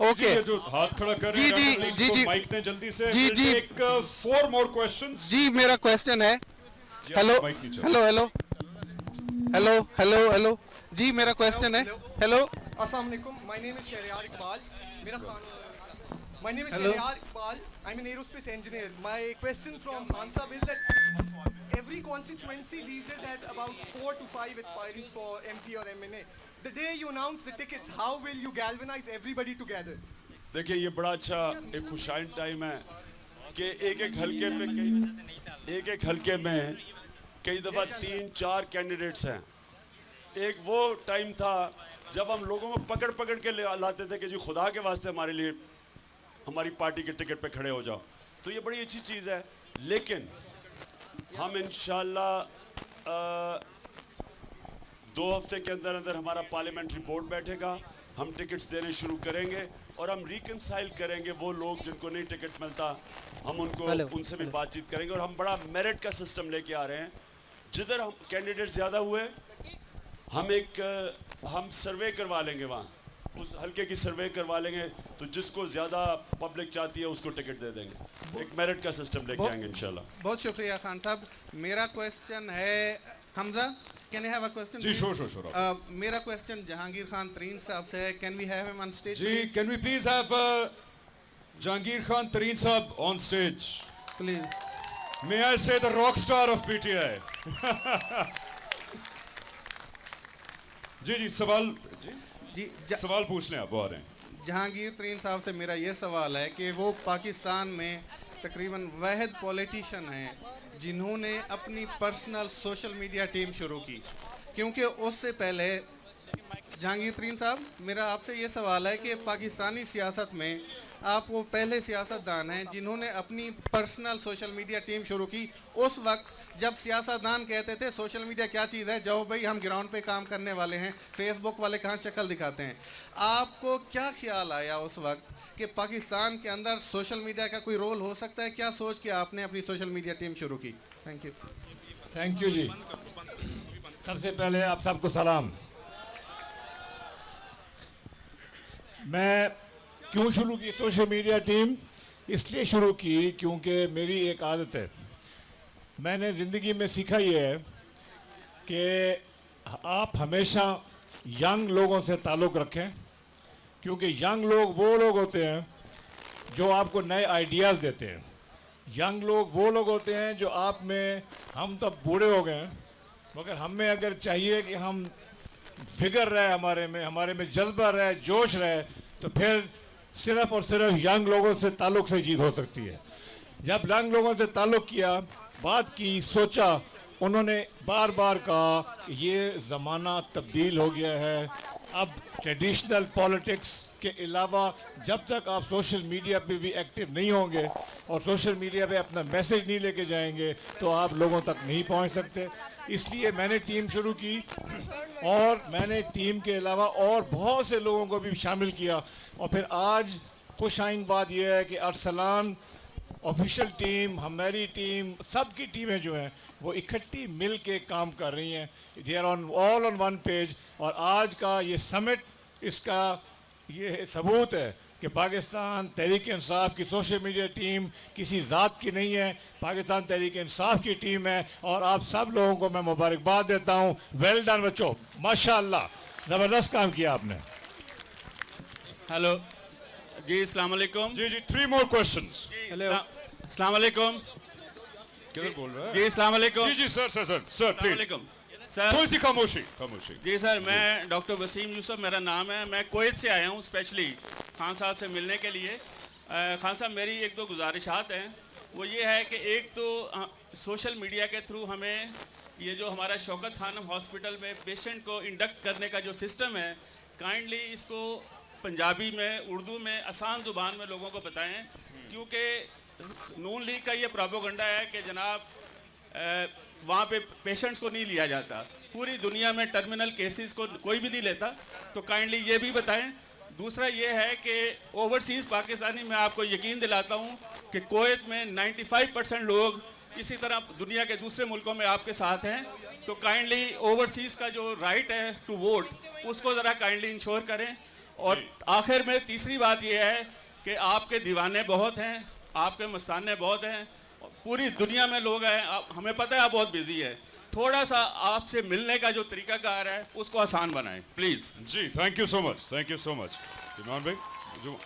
ओके ये जो हाथ खड़ा कर रहे जी, हैं, जी, डॉक्टर जी, को जी। माइक दें जल्दी से। जी, जी। एक 4 more questions। जी मेरा क्वेश्चन है, हेलो माइक नीचे। Hello hello hello hello hello जी मेरा क्वेश्चन है, hello Assalamu alaikum. My name is Shahriyar Iqbal. My name is Hello. Shahriyar Iqbal. I'm an aerospace engineer. My question from Khan Sahab is that every constituency these days has about 4 to 5 aspirants for MP or MNA. The day you announce the tickets, how will you galvanize everybody together? देखिए, ये बड़ा अच्छा एक खुशाइन time है कि एक एक हलके में कई दफ़ा 3-4 कैंडिडेट्स हैं। एक वो टाइम था जब हम लोगों को पकड़ पकड़ के लाते थे कि जी खुदा के वास्ते हमारे लिए हमारी पार्टी के टिकट पे खड़े हो जाओ। तो ये बड़ी अच्छी चीज़ है, लेकिन हम इंशाल्लाह 2 हफ्ते के अंदर अंदर हमारा पार्लियामेंट्री बोर्ड बैठेगा, हम टिकट्स देने शुरू करेंगे और हम रिकनसाइल करेंगे वो लोग जिनको नहीं टिकट मिलता, हम उनसे भी बातचीत करेंगे। और हम बड़ा मेरिट का सिस्टम लेके आ रहे हैं। जिधर हम कैंडिडेट ज़्यादा हुए, हम सर्वे करवा लेंगे, वहाँ उस हल्के की सर्वे करवा लेंगे, तो जिसको ज़्यादा पब्लिक चाहती है उसको टिकट दे देंगे। एक मेरिट का सिस्टम लेके आएंगे इंशाल्लाह। बहुत शुक्रिया खान साहब। मेरा क्वेश्चन है, Hamza can I have a question? जी श्योर। मेरा क्वेश्चन जहांगीर खान तरीन साहब से है। Can we have him on stage जी, can we please have Jahangir Khan Tareen साहब on stage please? May I say the rock star of PTI. जी सवाल जी सवाल पूछ लें, आप वो आ रहे हैं। जहांगीर तरीन साहब से मेरा ये सवाल है कि वो पाकिस्तान में तकरीबन वाहिद पॉलिटिशियन हैं जिन्होंने अपनी पर्सनल सोशल मीडिया टीम शुरू की, क्योंकि उससे पहले जहांगीर तरीन साहब, मेरा आपसे ये सवाल है कि पाकिस्तानी सियासत में आप वो पहले सियासतदान हैं जिन्होंने अपनी पर्सनल सोशल मीडिया टीम शुरू की। उस वक्त जब सियासतदान कहते थे सोशल मीडिया क्या चीज़ है, जाओ भाई हम ग्राउंड पे काम करने वाले हैं, फेसबुक वाले कहाँ शक्ल दिखाते हैं। आपको क्या ख्याल आया उस वक्त कि पाकिस्तान के अंदर सोशल मीडिया का कोई रोल हो सकता है? क्या सोच के आपने अपनी सोशल मीडिया टीम शुरू की? Thank you. थैंक यू जी। सबसे पहले आप सबको सलाम। मैं क्यों शुरू की सोशल मीडिया टीम? इसलिए शुरू की क्योंकि मेरी एक आदत है, मैंने ज़िंदगी में सीखा ये है कि आप हमेशा यंग लोगों से ताल्लुक़ रखें, क्योंकि यंग लोग वो लोग होते हैं जो आपको नए आइडियाज़ देते हैं। यंग लोग वो लोग होते हैं जो आप में, हम तब बूढ़े हो गए हैं मगर हम में अगर चाहिए कि हम फिगर रहे, हमारे में जज्बा रहे, जोश रहे, तो फिर सिर्फ़ और सिर्फ यंग लोगों से ताल्लुक़ से जीत हो सकती है। जब यंग लोगों से ताल्लुक़ किया, बात की, सोचा, उन्होंने बार बार कहा ये ज़माना तब्दील हो गया है, अब ट्रेडिशनल पॉलिटिक्स के अलावा जब तक आप सोशल मीडिया पे भी एक्टिव नहीं होंगे और सोशल मीडिया पे अपना मैसेज नहीं लेके जाएंगे तो आप लोगों तक नहीं पहुंच सकते। इसलिए मैंने टीम शुरू की और मैंने टीम के अलावा और बहुत से लोगों को भी शामिल किया। और फिर आज खुशाइन बात यह है कि अरसलान ऑफिशियल टीम, हमारी टीम, सबकी टीमें जो हैं वो इकट्ठी मिल के काम कर रही हैं। They are on all on one page. और आज का ये समिट, इसका ये सबूत है कि पाकिस्तान तहरीक इंसाफ की सोशल मीडिया टीम किसी ज़ात की नहीं है, पाकिस्तान तहरीक इंसाफ की टीम है। और आप सब लोगों को मैं मुबारकबाद देता हूँ। वेल डन बच्चों, माशाअल्लाह, ज़बरदस्त काम किया आपने। हेलो जी, अस्सलाम वालेकुम। जी जी, 3 more questions. हेलो, अस्सलाम वालेकुम। किधर बोल रहा है? जी अस्सलाम वालेकुम। जी जी सर सर सर सर अस्सलाम प्लीज वालेकुम सर। थोड़ी सी खामोशी खामोशी। जी सर, मैं डॉक्टर वसीम यूसुफ मेरा नाम है। मैं कुवैत से आया हूँ स्पेशली खान साहब से मिलने के लिए। खान साहब, मेरी 1-2 गुजारिशात हैं। वो ये है कि एक तो सोशल मीडिया के थ्रू हमें ये जो हमारा शौकत खानम हॉस्पिटल में पेशेंट को इंडक्ट करने का जो सिस्टम है, काइंडली इसको पंजाबी में, उर्दू में, आसान ज़ुबान में लोगों को बताएं, क्योंकि नून लीग का ये प्रोपेगेंडा है कि जनाब वहाँ पे पेशेंट्स को नहीं लिया जाता। पूरी दुनिया में टर्मिनल केसेस को कोई भी नहीं लेता, तो काइंडली ये भी बताएं। दूसरा ये है कि ओवरसीज़ पाकिस्तानी, मैं आपको यकीन दिलाता हूँ कि कुवैत में 95% लोग इसी तरह दुनिया के दूसरे मुल्कों में आपके साथ हैं। तो काइंडली ओवरसीज़ का जो राइट है टू वोट, उसको ज़रा काइंडली इंश्योर करें। और आखिर में तीसरी बात यह है कि आपके दीवाने बहुत हैं, आपके मस्ताने बहुत हैं, पूरी दुनिया में लोग हैं। हमें पता है आप बहुत बिजी है, थोड़ा सा आपसे मिलने का जो तरीकाकार है उसको आसान बनाएं प्लीज़। जी thank you so much, thank you so much Imran भाई। जो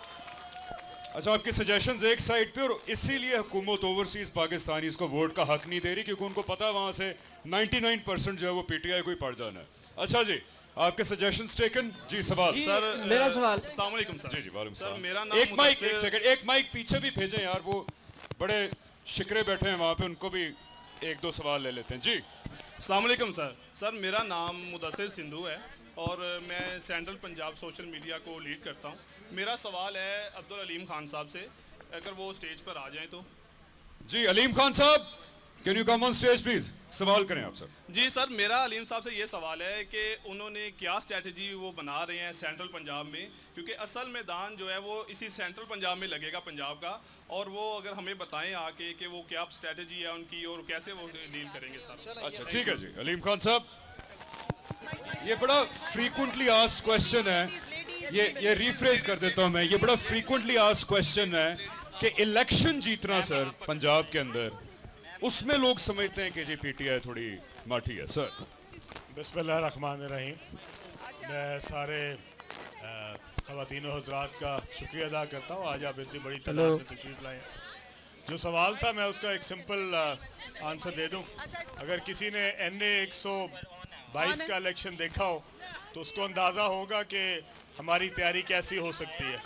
अच्छा, आपके सजेशंस एक साइड पे, और इसीलिए हुकूमत ओवरसीज पाकिस्तानीज़ को वोट का हक नहीं दे रही, क्योंकि उनको पता है वहाँ से 99% जो है वो पीटीआई को ही पड़ जाना है। अच्छा जी, आपके सजेशंस टेकन। जी सवाल सर, मेरा सवाल। अस्सलाम वालेकुम सर। जी जी वालेकुम सर, सलाम। मेरा नाम एक माइक, मुदस्सिर- एक सेकंड, एक माइक पीछे भी भेजें यार, वो बड़े शिकरे बैठे हैं वहाँ पे, उनको भी 1-2 सवाल ले लेते हैं। जी अस्सलाम वालेकुम सर। सर, मेरा नाम मुदस्सिर सिंधु है और मैं सेंट्रल पंजाब सोशल मीडिया को लीड करता हूँ। मेरा सवाल है अब्दुल अलीम खान साहब से, अगर वो स्टेज पर आ जाएं तो। जी अलीम खान साहब, can you come on stage please? सवाल करें आप सर। जी सर, मेरा अलीम साहब से ये सवाल है कि उन्होंने क्या स्ट्रेटजी वो बना रहे हैं सेंट्रल पंजाब में, क्योंकि असल मैदान जो है वो इसी सेंट्रल पंजाब में लगेगा पंजाब का, और वो अगर हमें बताएं आके कि वो क्या स्ट्रेटजी है उनकी और कैसे वो डील करेंगे सर। अच्छा ठीक है जी अलीम खान साहब, ये बड़ा फ्रीक्वेंटली आस्क्ड क्वेश्चन है, ये रिफ्रेज कर देता हूं मैं, ये बड़ा फ्रीक्वेंटली आस्क्ड क्वेश्चन है कि इलेक्शन जीतना सर पंजाब के अंदर, उसमें लोग समझते हैं कि जी पीटीआई थोड़ी माठी है सर। बिस्मिल्लाहिर्रहमानिर्रहीम। मैं सारे ख़वातीन और हज़रात का शुक्रिया अदा करता हूँ, आज आप इतनी बड़ी तादाद में तशरीफ़ लाए। जो सवाल था मैं उसका एक सिंपल आंसर दे दूँ। अगर किसी ने NA 122 का इलेक्शन देखा हो तो उसको अंदाज़ा होगा कि हमारी तैयारी कैसी हो सकती है,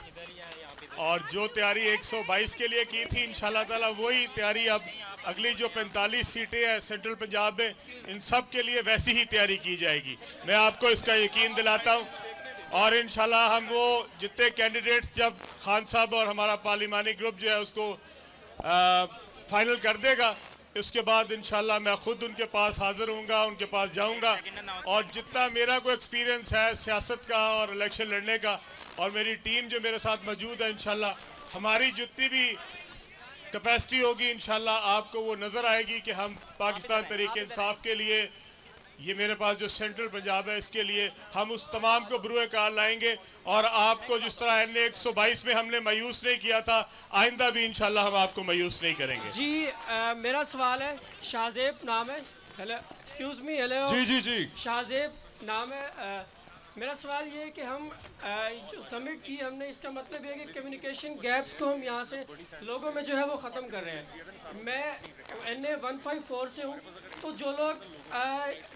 और जो तैयारी 122 के लिए की थी इंशाल्लाह ताला वही तैयारी अब अगली जो 45 सीटें हैं सेंट्रल पंजाब में, इन सब के लिए वैसी ही तैयारी की जाएगी। मैं आपको इसका यकीन दिलाता हूँ, और इंशाल्लाह हम वो जितने कैंडिडेट्स जब खान साहब और हमारा पार्लिमानी ग्रुप जो है उसको फाइनल कर देगा, उसके बाद इंशाल्लाह मैं खुद उनके पास हाजिर होऊंगा, उनके पास जाऊंगा, और जितना मेरा को एक्सपीरियंस है सियासत का और इलेक्शन लड़ने का, और मेरी टीम जो मेरे साथ मौजूद है, इंशाल्लाह हमारी जितनी भी कैपेसिटी होगी इंशाल्लाह आपको वो नज़र आएगी कि हम पाकिस्तान तरीके इंसाफ के लिए, ये मेरे पास जो सेंट्रल पंजाब है इसके लिए हम उस तमाम को बरूए कार लाएंगे, और आपको जिस तरह NA 122 में हमने मायूस नहीं किया था, आइंदा भी इंशाल्लाह हम आपको मायूस नहीं करेंगे। जी मेरा सवाल है, शाहजेब नाम है। Hello, excuse me, hello. जी जी जी शाहजेब नाम है। मेरा सवाल ये है कि हम जो समिट की हमने, इसका मतलब ये है कि कम्युनिकेशन गैप्स को हम यहाँ से लोगों में जो है वो ख़त्म कर रहे हैं। मैं NA 154 से हूँ, तो जो लोग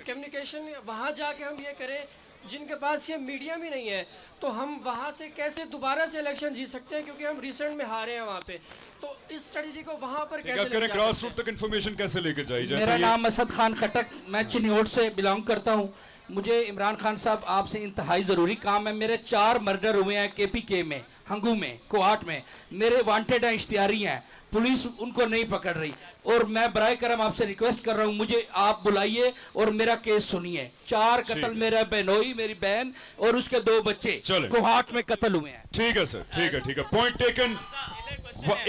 कम्युनिकेशन वहाँ जाके हम ये करें जिनके पास ये मीडियम ही नहीं है, तो हम वहाँ से कैसे दोबारा से इलेक्शन जीत सकते हैं, क्योंकि हम रिसेंट में हारे हैं वहाँ पे। तो इस स्ट्रेटजी को वहाँ पर कैसे लेके जा ग्रास सकते रूट तक इंफॉर्मेशन कैसे लेके जाई जाए? मेरा नाम असद खान खटक, मैं चिन्होट से बिलोंग करता हूँ। मुझे इमरान खान साहब आपसे इंतहाई ज़रूरी काम है। मेरे 4 मर्डर हुए हैं KPK में, हंगू में, कोहाट में। मेरे वांटेड हैं, इश्तिहारी हैं, पुलिस उनको नहीं पकड़ रही, और मैं बराए करम आपसे रिक्वेस्ट कर रहा हूँ, मुझे आप बुलाइए और मेरा केस सुनिए। 4 कत्ल, मेरा बहनोई, मेरी बहन और उसके 2 बच्चे कोहाट में कत्ल हुए हैं। ठीक है सर, ठीक है, ठीक है, पॉइंट टेकन।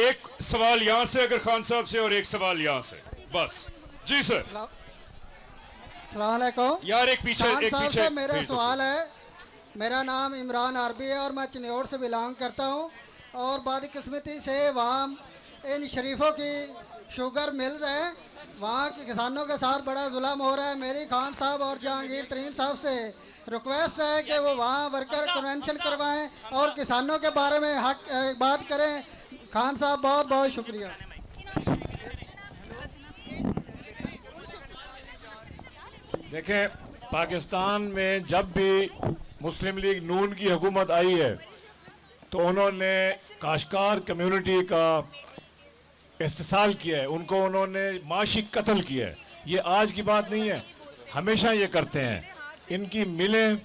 एक सवाल यहाँ से अगर खान साहब से, और एक सवाल यहाँ से, बस। जी सर। अस्सलाम वालेकुम यार, एक पीछे मेरा सवाल है मेरा नाम इमरान अरबी है और मैं चिन्नौर से बिलोंग करता हूँ। और बदकिस्मती से वहाँ इन शरीफों की शुगर मिल्स हैं, वहाँ के किसानों के साथ बड़ा जुल्म हो रहा है। मेरी खान साहब और जहांगीर तरीन साहब से रिक्वेस्ट है कि वो वहाँ वर्कर कन्वेंशन करवाएं और किसानों के बारे में हक बात करें। खान साहब बहुत बहुत शुक्रिया। देखें, पाकिस्तान में जब भी मुस्लिम लीग नून की हुकूमत आई है तो उन्होंने काश्तकार कम्युनिटी का इस्तेसाल किया है, उनको उन्होंने माशी कत्ल किया है। ये आज की बात नहीं है, हमेशा ये करते हैं। इनकी मिलें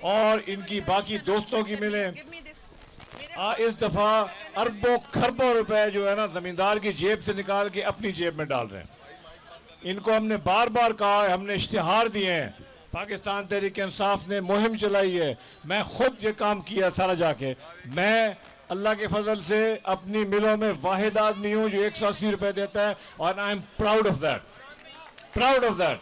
और इनकी बाकी दोस्तों की मिलें। इस दफ़ा अरबों खरबों रुपए जो है ना ज़मींदार की जेब से निकाल के अपनी जेब में डाल रहे हैं। इनको हमने बार बार कहा है, हमने इश्तिहार दिए हैं, पाकिस्तान तहरीक इंसाफ ने मुहिम चलाई है, मैं खुद ये काम किया सारा जाके। मैं अल्लाह के फजल से अपनी मिलों में वाहिद आदमी हूँ जो 180 रुपए देता है और I am proud of that, proud of that.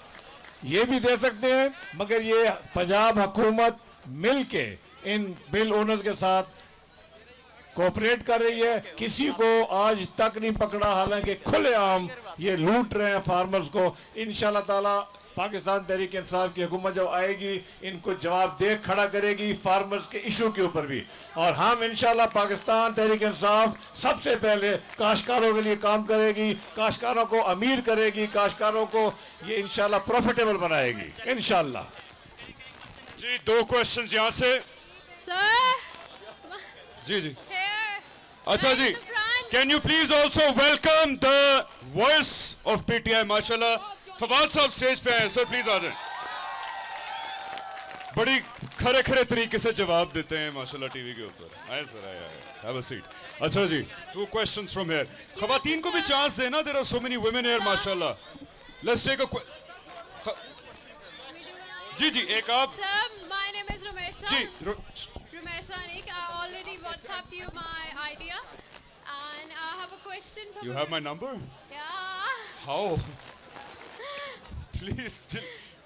ये भी दे सकते हैं, मगर ये पंजाब हुकूमत मिल के इन मिल ओनर्स के साथ कोऑपरेट कर रही है। किसी को आज तक नहीं पकड़ा, हालांकि खुलेआम ये लूट रहे हैं फार्मर्स को। इंशाल्लाह ताला पाकिस्तान तहरीक इंसाफ की हुकूमत जब आएगी इनको जवाबदेह खड़ा करेगी फार्मर्स के इशू के ऊपर भी। और हम इंशाल्लाह पाकिस्तान तहरीक इंसाफ सबसे पहले काश्तकारों के लिए काम करेगी, काश्तकारों को अमीर करेगी, काश्तकारों को ये इंशाल्लाह प्रॉफिटेबल बनाएगी इंशाल्लाह। जी 2 क्वेश्चंस यहाँ से। जी जी अच्छा जी, can you please also welcome the voice of PTI माशाल्लाह फवाद साहब स्टेज पे आए। सर प्लीज आ जाए। बड़ी खरे खरे तरीके से जवाब देते हैं माशाल्लाह टीवी के ऊपर। आए सर, आए हैव अ सीट। अच्छा जी, 2 क्वेश्चंस फ्रॉम हियर। खवातीन को भी चांस देना, there are so many women here माशाल्लाह। लेट्स टेक अ जी जी एक आप। Sir my name is Rumesa. जी Rumesa Anik, I already WhatsApped you my idea and I have a question from You have my number? Yeah. How? Please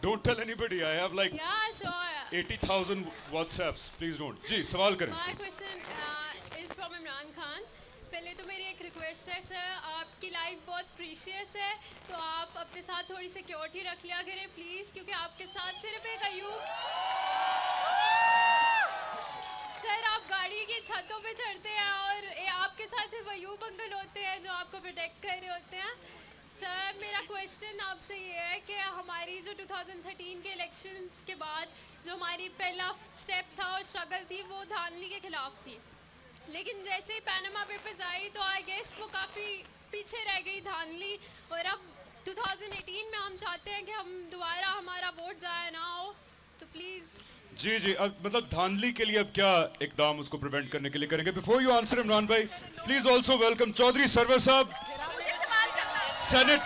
don't tell anybody. I have like Yeah, sure. 80,000 WhatsApps. Please don't. जी सवाल करें। My question is from Imran Khan. पहले तो मेरी एक request है sir, आपकी life बहुत precious है तो आप अपने साथ थोड़ी सिक्योरिटी रख लिया करें प्लीज़, क्योंकि आपके साथ सिर्फ एक अयूब सर, आप गाड़ी की छतों पे चढ़ते हैं और आपके साथ सिर्फ अयूब अंकल होते हैं जो आपको प्रोटेक्ट कर रहे होते हैं। सर मेरा क्वेश्चन आपसे ये है कि हमारी जो 2013 के इलेक्शंस के बाद जो हमारी पहला स्टेप था और स्ट्रगल थी वो धांधली के खिलाफ थी, लेकिन जैसे ही पैनामा पेपर्स आई तो आई गेस वो काफ़ी पीछे रह गई धांधली। और अब 2018 में हम चाहते हैं कि हम दोबारा हमारा वोट ज़ाया ना हो, तो प्लीज़। जी जी, अब मतलब धांधली के लिए अब क्या इकदाम उसको प्रिवेंट करने के लिए करेंगे? बिफोर यू आंसर इमरान भाई, please also welcome Chaudhry Sarwar साहब, सेनेट।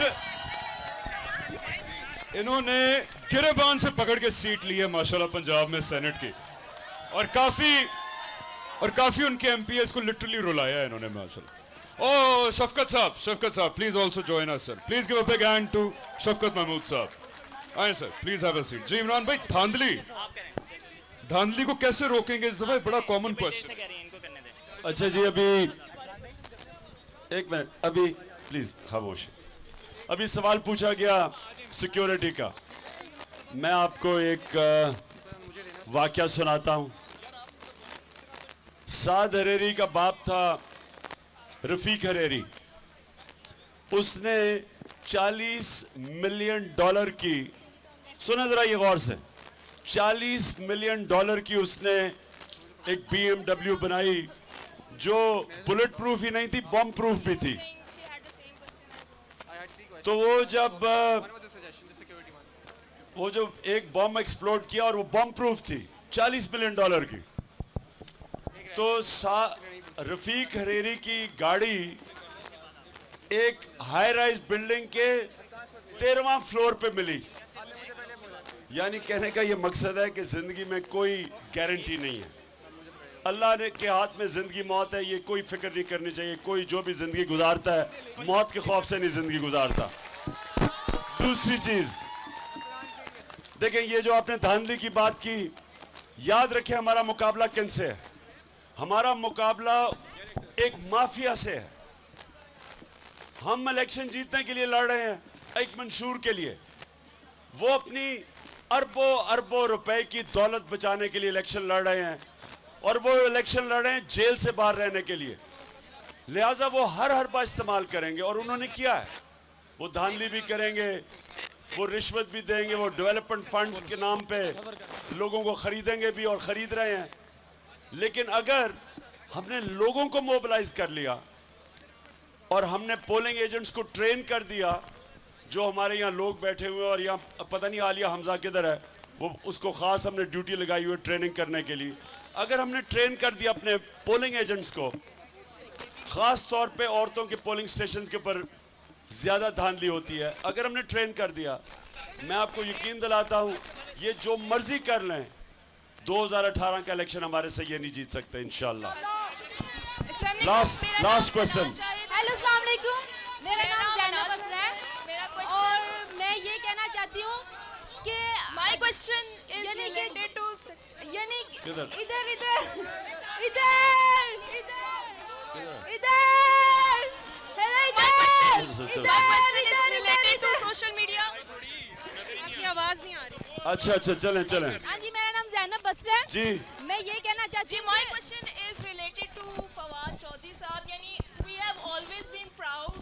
इन्होंने गिरेबान से पकड़ के सीट ली है माशाल्लाह पंजाब में सेनेट की, और काफी उनके एमपीएस को लिटरली रुलाया है इन्होंने माशाल्लाह। ओ शफकत साहब please also join us sir, please give a big hand to Shafqat Mahmood साहब। आए sir, please have a seat. जी इमरान भाई, धांधली को कैसे रोकेंगे? इस दफा बड़ा कॉमन क्वेश्चन। अच्छा जी, अभी एक मिनट, अभी प्लीज खामोश। अभी सवाल पूछा गया सिक्योरिटी का। मैं आपको एक वाकया सुनाता हूं। साद हरेरी का बाप था रफीक हरेरी। उसने $40 मिलियन की, सुना जरा ये गौर से, $40 मिलियन की उसने एक BMW बनाई जो बुलेट प्रूफ ही नहीं थी, बम प्रूफ भी थी। तो वो जब एक बम एक्सप्लोड किया और वो बम प्रूफ थी, $40 मिलियन की, तो रफीक हरेरी की गाड़ी एक हाई राइज बिल्डिंग के 13वां फ्लोर पे मिली। यानी कहने का ये मकसद है कि जिंदगी में कोई गारंटी नहीं है। अल्लाह ने के हाथ में जिंदगी मौत है, ये कोई फिक्र नहीं करनी चाहिए। कोई जो भी जिंदगी गुजारता है मौत के खौफ से नहीं जिंदगी गुजारता। दूसरी चीज देखें, ये जो आपने धांधली की बात की, याद रखें हमारा मुकाबला किनसे है? हमारा मुकाबला एक माफिया से है। हम इलेक्शन जीतने के लिए लड़ रहे हैं एक मंशूर के लिए। वो अपनी अरबों अरबों रुपए की दौलत बचाने के लिए इलेक्शन लड़ रहे हैं, और वो इलेक्शन लड़ रहे हैं जेल से बाहर रहने के लिए। लिहाजा वो हर हरबा इस्तेमाल करेंगे, और उन्होंने किया है। वो धांधली भी करेंगे, वो रिश्वत भी देंगे, वो डेवलपमेंट फंड्स के नाम पे लोगों को खरीदेंगे भी और खरीद रहे हैं। लेकिन अगर हमने लोगों को मोबिलाइज कर लिया और हमने पोलिंग एजेंट्स को ट्रेन कर दिया, जो हमारे यहाँ लोग बैठे हुए हैं, और यहाँ पता नहीं आलिया हमजा किधर है, वो उसको ख़ास हमने ड्यूटी लगाई हुई है ट्रेनिंग करने के लिए। अगर हमने ट्रेन कर दिया अपने पोलिंग एजेंट्स को, ख़ास तौर पे औरतों के पोलिंग स्टेशंस के ऊपर ज़्यादा धांधली होती है, अगर हमने ट्रेन कर दिया, मैं आपको यकीन दिलाता हूँ ये जो मर्जी कर लें, 2018 का इलेक्शन हमारे से ये नहीं जीत सकते इंशाल्लाह। Last question. हेलो अस्सलाम वालेकुम, मेरा नाम जैनब असरा है और मैं ये कहना चाहती हूँ कि my question is related to यानी इधर इधर इधर रिलेटेड टू सोशल मीडिया। आपकी आवाज नहीं आ रही। अच्छा चलें। हाँ जी, मेरा नाम जैनब बसरा है जी। मैं ये कहना चाहती हूँ, My question is related to Fawad Chaudhry साहब। यानी we have always been proud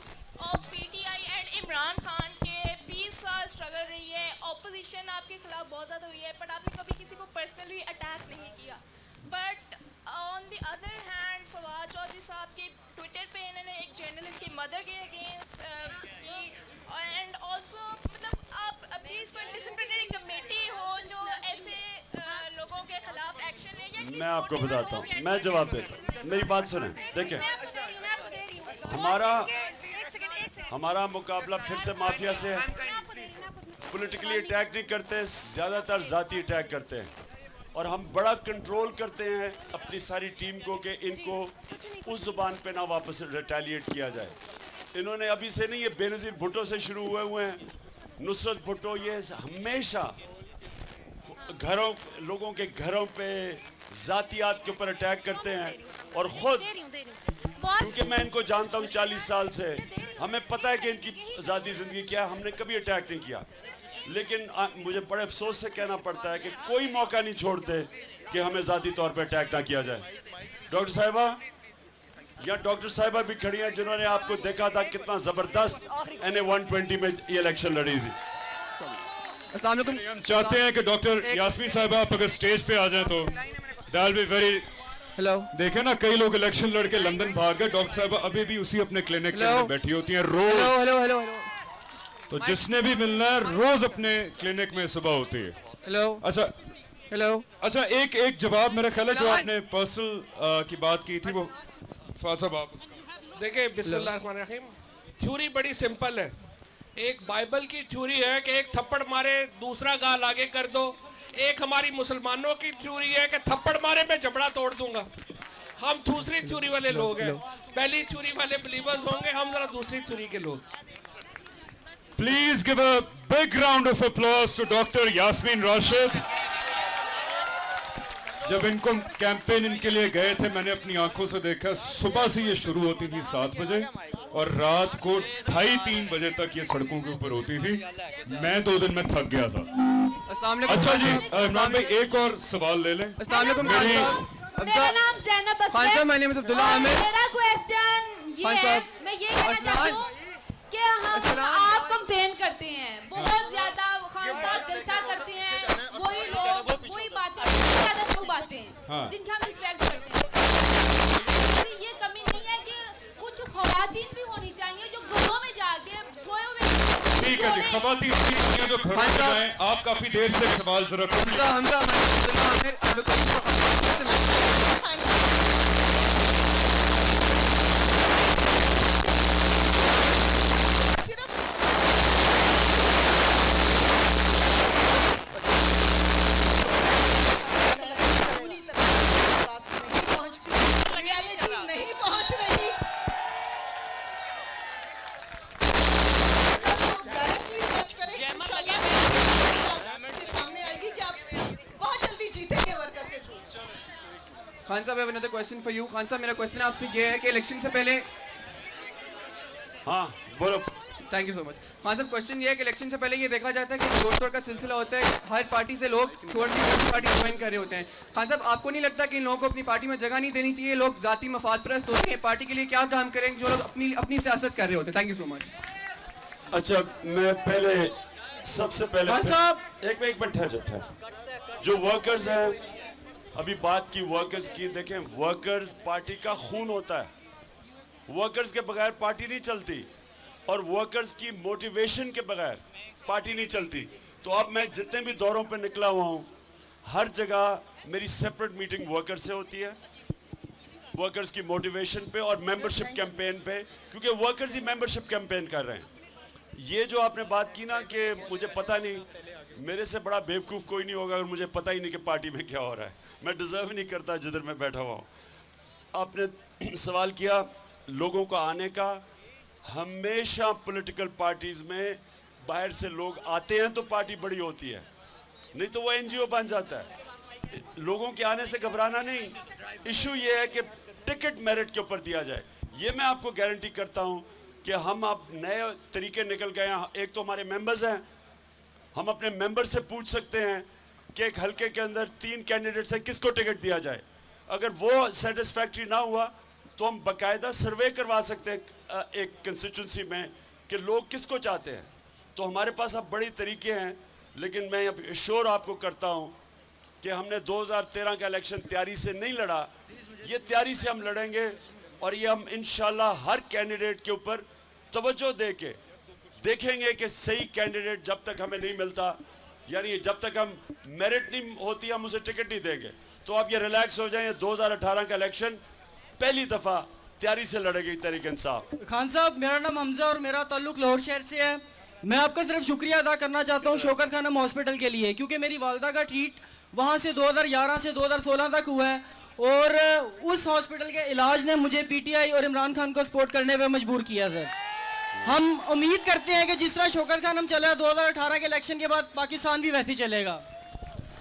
of PTI and Imran Khan के 20 साल स्ट्रगल रही है, ऑपोजिशन आपके खिलाफ बहुत ज़्यादा हुई है, बट आपने कभी किसी को पर्सनली अटैक नहीं किया। But on the other hand Fawad Chaudhry साहब के ट्विटर पे इन्होंने एक जर्नलिस्ट की मदर के अगेंस्ट की, एंड ऑल्सो मतलब आप प्लीज फॉर डिसिप्लिनरी कमेटी हो जो ऐसे लोगों के खिलाफ एक्शन ले, या मैं आपको बताता हूँ, मैं जवाब देता हूँ, मेरी बात सुने। देखिए हमारा मुकाबला फिर से माफिया से है। पॉलिटिकली अटैक नहीं करते, ज़्यादातर ज़ाती अटैक करते हैं, और हम बड़ा कंट्रोल करते हैं अपनी सारी टीम को कि इनको उस ज़ुबान पे ना वापस रिटेलिएट किया जाए। इन्होंने अभी से नहीं, ये बेनज़ीर भुट्टो से शुरू हुए हैं, नुसरत भुट्टो, ये हमेशा लोगों के घरों पे ज़ातियात के ऊपर अटैक करते हैं। और ख़ुद क्योंकि मैं इनको जानता हूँ 40 साल से, हमें पता है कि इनकी ज़ाती ज़िंदगी क्या है, हमने कभी अटैक नहीं किया। लेकिन मुझे बड़े अफसोस से कहना पड़ता है कि कोई मौका नहीं छोड़ते कि हमें ज़ाती तौर पे अटैक ना किया जाए। डॉक्टर साहिबा, या डॉक्टर साहिबा भी खड़ी हैं जिन्होंने आपको देखा था कितना ज़बरदस्त NA-120 में ये इलेक्शन लड़ी थी। हम चाहते हैं कि डॉक्टर यास्मीन साहिबा आप अगर स्टेज पे आ जाएं तो that will be very. Hello, देखे ना कई लोग इलेक्शन लड़के लंदन भाग गए, डॉक्टर साहिबा अभी भी उसी अपने क्लिनिक में बैठी होती हैं रोज। हेलो, तो जिसने भी मिलना है रोज अपने क्लिनिक में सुबह होती है। हेलो, अच्छा एक जवाब मेरा ख्याल है जो आपने पर्सनल की बात की थी वो फाद साहब आप। देखिए बिस्मिल्लाहिर्रहमानिर्रहीम, थ्योरी बड़ी सिंपल है। एक बाइबल की थ्योरी है कि एक थप्पड़ मारे दूसरा गाल आगे कर दो। एक हमारी मुसलमानों की थ्योरी है कि थप्पड़ मारे मैं जबड़ा तोड़ दूंगा। हम दूसरी थ्योरी वाले लोग हैं, पहली थ्योरी वाले बिलीवर्स होंगे, हम जरा दूसरी थ्योरी के लोग। Please give a big round of applause to Dr. Yasmin Rashid. जब इनको कैंपेन इनके लिए गए थे, मैंने अपनी आंखों से देखा, सुबह से ये शुरू होती थी 7 बजे और रात को 2:30-3 बजे तक ये सड़कों के ऊपर होती थी। मैं 2 दिन में थक गया था। अच्छा जी, इमरान भाई एक और सवाल ले लें। मेरा नाम जैनब बसरा है। मेरा क्वेश्चन ये है, मैं ये कहना चाहती हूँ कि आप कंपेन करते हैं, बहुत ज्यादा खान साहब जलसा करते हैं, वही लोग वही बातें ज्यादा लोग बातें हैं जिनकी हम रिस्पेक्ट करते हैं। ये कमी नहीं है कि कुछ खवातीन भी होनी चाहिए जो घरों में जाके सोए हुए। ठीक है जी, खवातीन जो घरों में जाएं। आप काफी देर से सवाल जरा सामने आएगी कि आप बहुत जल्दी जीतेंगे वर्कर। खान साहब, I have another question for you. Khan साहब, मेरा क्वेश्चन आपसे ये है कि इलेक्शन से पहले, हाँ बोलो। Thank you so much. Khan साहब, क्वेश्चन ये है कि इलेक्शन से पहले ये देखा जाता है कि जोड़ तोड़ का सिलसिला होता है, हर पार्टी से लोग छोटी पार्टी ज्वाइन कर रहे होते हैं। खान साहब, आपको नहीं लगता कि इन लोगों को अपनी पार्टी में जगह नहीं देनी चाहिए? लोग जाती मफाद परस्त होते हैं, पार्टी के लिए क्या काम करेंगे जो लोग अपनी सियासत कर रहे होते हैं? Thank you so much. अच्छा, मैं पहले सबसे पहले खान साहब, एक मिनट ठहर। जो वर्कर्स हैं, अभी बात की वर्कर्स की, देखें वर्कर्स पार्टी का खून होता है, वर्कर्स के बगैर पार्टी नहीं चलती और वर्कर्स की मोटिवेशन के बगैर पार्टी नहीं चलती। तो अब मैं जितने भी दौरों पे निकला हुआ हूँ, हर जगह मेरी सेपरेट मीटिंग वर्कर्स से होती है, वर्कर्स की मोटिवेशन पे और मेंबरशिप कैंपेन पे, क्योंकि वर्कर्स ही मेंबरशिप कैंपेन कर रहे हैं। ये जो आपने बात की ना कि मुझे पता नहीं, मेरे से बड़ा बेवकूफ़ कोई नहीं होगा अगर मुझे पता ही नहीं कि पार्टी में क्या हो रहा है। मैं डिज़र्व नहीं करता जिधर मैं बैठा हुआ हूँ। आपने सवाल किया लोगों को आने का। हमेशा पॉलिटिकल पार्टीज़ में बाहर से लोग आते हैं तो पार्टी बड़ी होती है, नहीं तो वो एनजीओ बन जाता है। लोगों के आने से घबराना नहीं, इशू ये है कि टिकट मेरिट के ऊपर दिया जाए। ये मैं आपको गारंटी करता हूँ कि हम अब नए तरीके निकल गए हैं। एक तो हमारे मेंबर्स हैं, हम अपने मेंबर से पूछ सकते हैं कि एक हलके के अंदर 3 कैंडिडेट्स हैं, किसको टिकट दिया जाए। अगर वो सेटिस्फैक्ट्री ना हुआ तो हम बाकायदा सर्वे करवा सकते हैं एक कंस्टिट्यूंसी में कि लोग किसको चाहते हैं। तो हमारे पास अब बड़े तरीके हैं, लेकिन मैं अब श्योर आपको करता हूँ कि हमने 2013 का इलेक्शन तैयारी से नहीं लड़ा, ये तैयारी से हम लड़ेंगे और ये हम इंशाल्लाह हर कैंडिडेट के ऊपर तवज्जो दे के देखेंगे कि सही कैंडिडेट जब तक हमें नहीं मिलता, यानी जब तक हम मेरिट नहीं होती हम उसे टिकट नहीं देंगे। तो आप ये रिलैक्स हो जाएं, 2018 का इलेक्शन पहली दफ़ा तैयारी से लड़ेगी तहरीक इंसाफ। खान साहब, मेरा नाम हमजा और मेरा ताल्लुक लाहौर शहर से है। मैं आपका सिर्फ शुक्रिया अदा करना चाहता हूँ शौकत खानम हॉस्पिटल के लिए, क्योंकि मेरी वालदा का ट्रीट वहाँ से 2011 से 2016 तक हुआ है और उस हॉस्पिटल के इलाज ने मुझे पीटीआई और इमरान खान को सपोर्ट करने पर मजबूर किया सर। हम उम्मीद करते हैं कि जिस तरह शौकत खानम चला 2018 के इलेक्शन के बाद पाकिस्तान भी वैसे ही चलेगा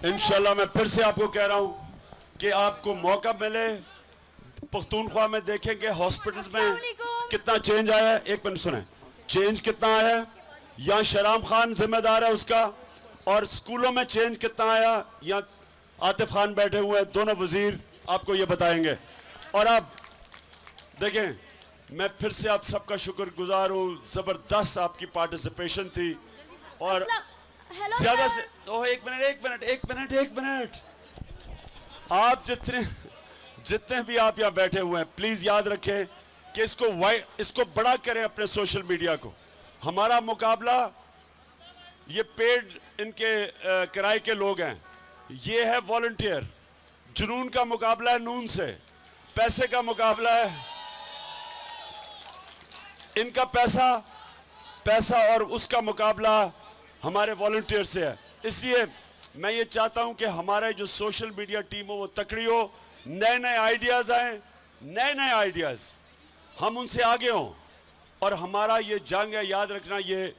इंशाल्लाह। मैं फिर से आपको कह रहा हूँ कि आपको मौका मिले, पख्तूनख्वा में देखेंगे हॉस्पिटल्स में कितना चेंज आया है। एक मिनट सुने, चेंज कितना आया है, यहाँ शराम खान जिम्मेदार है उसका, और स्कूलों में चेंज कितना आया, यहाँ आतिफ खान बैठे हुए हैं, दोनों वजीर आपको ये बताएंगे। और अब देखें, मैं फिर से आप सबका शुक्रगुजार हूँ, ज़बरदस्त आपकी पार्टिसिपेशन थी और ज़्यादा से एक मिनट आप जितने भी आप यहाँ बैठे हुए हैं, प्लीज़ याद रखें कि इसको बड़ा करें अपने सोशल मीडिया को। हमारा मुकाबला ये पेड इनके किराए के लोग हैं, ये है वॉलंटियर। जुनून का मुकाबला है नून से, पैसे का मुकाबला है इनका पैसा और उसका मुकाबला हमारे वॉलंटियर से है। इसलिए मैं ये चाहता हूं कि हमारे जो सोशल मीडिया टीम हो वो तकड़ी हो, नए नए आइडियाज़ आए, नए आइडियाज़ हम उनसे आगे हों। और हमारा ये जंग है, याद रखना, ये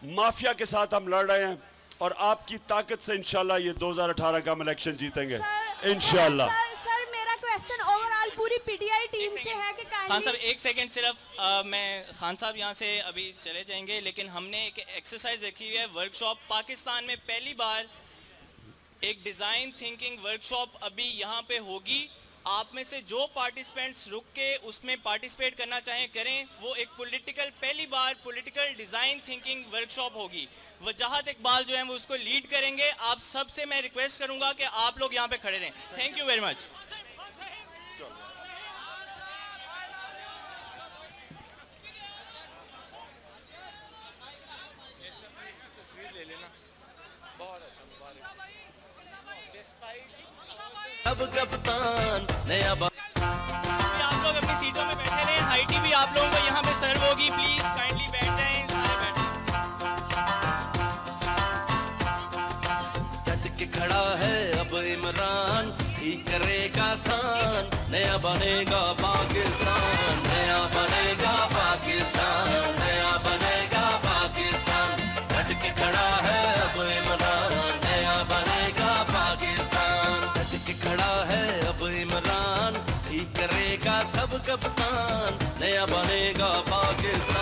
माफिया के साथ हम लड़ रहे हैं और आपकी ताकत से इंशाल्लाह ये 2018 का हम इलेक्शन जीतेंगे इंशाल्लाह। सर मेरा क्वेश्चन ओवरऑल पूरी पीटीआई टीम से है कि खान साहब एक सेकंड सिर्फ, मैं खान साहब यहाँ से अभी चले जाएंगे, लेकिन हमने एक एक्सरसाइज रखी हुई है वर्कशॉप। पाकिस्तान में पहली बार एक डिज़ाइन थिंकिंग वर्कशॉप अभी यहाँ पे होगी। आप में से जो पार्टिसिपेंट्स रुक के उसमें पार्टिसिपेट करना चाहें करें। वो एक पहली बार पॉलिटिकल डिज़ाइन थिंकिंग वर्कशॉप होगी। वजाहत इकबाल जो है वो उसको लीड करेंगे। आप सबसे मैं रिक्वेस्ट करूंगा कि आप लोग यहाँ पे खड़े रहें। Thank you very much. अब कप्तान नया आप लोग अपनी सीटों में बैठे रहें। हाई टी भी आप लोगों को यहाँ पे सर्व होगी। प्लीज काइंडली बैठ जाएं, सारे बैठे। डट के खड़ा है अब इमरान, ठीक करेगा सान, नया बनेगा पाकिस्तान, नया बनेगा पाकिस्तान, नया बनेगा पाकिस्तान। डट के खड़ा है अब इमरान, नया बनेगा पाकिस्तान। डट के खड़ा है अब इमरान, नया बनेगा पाकिस्तान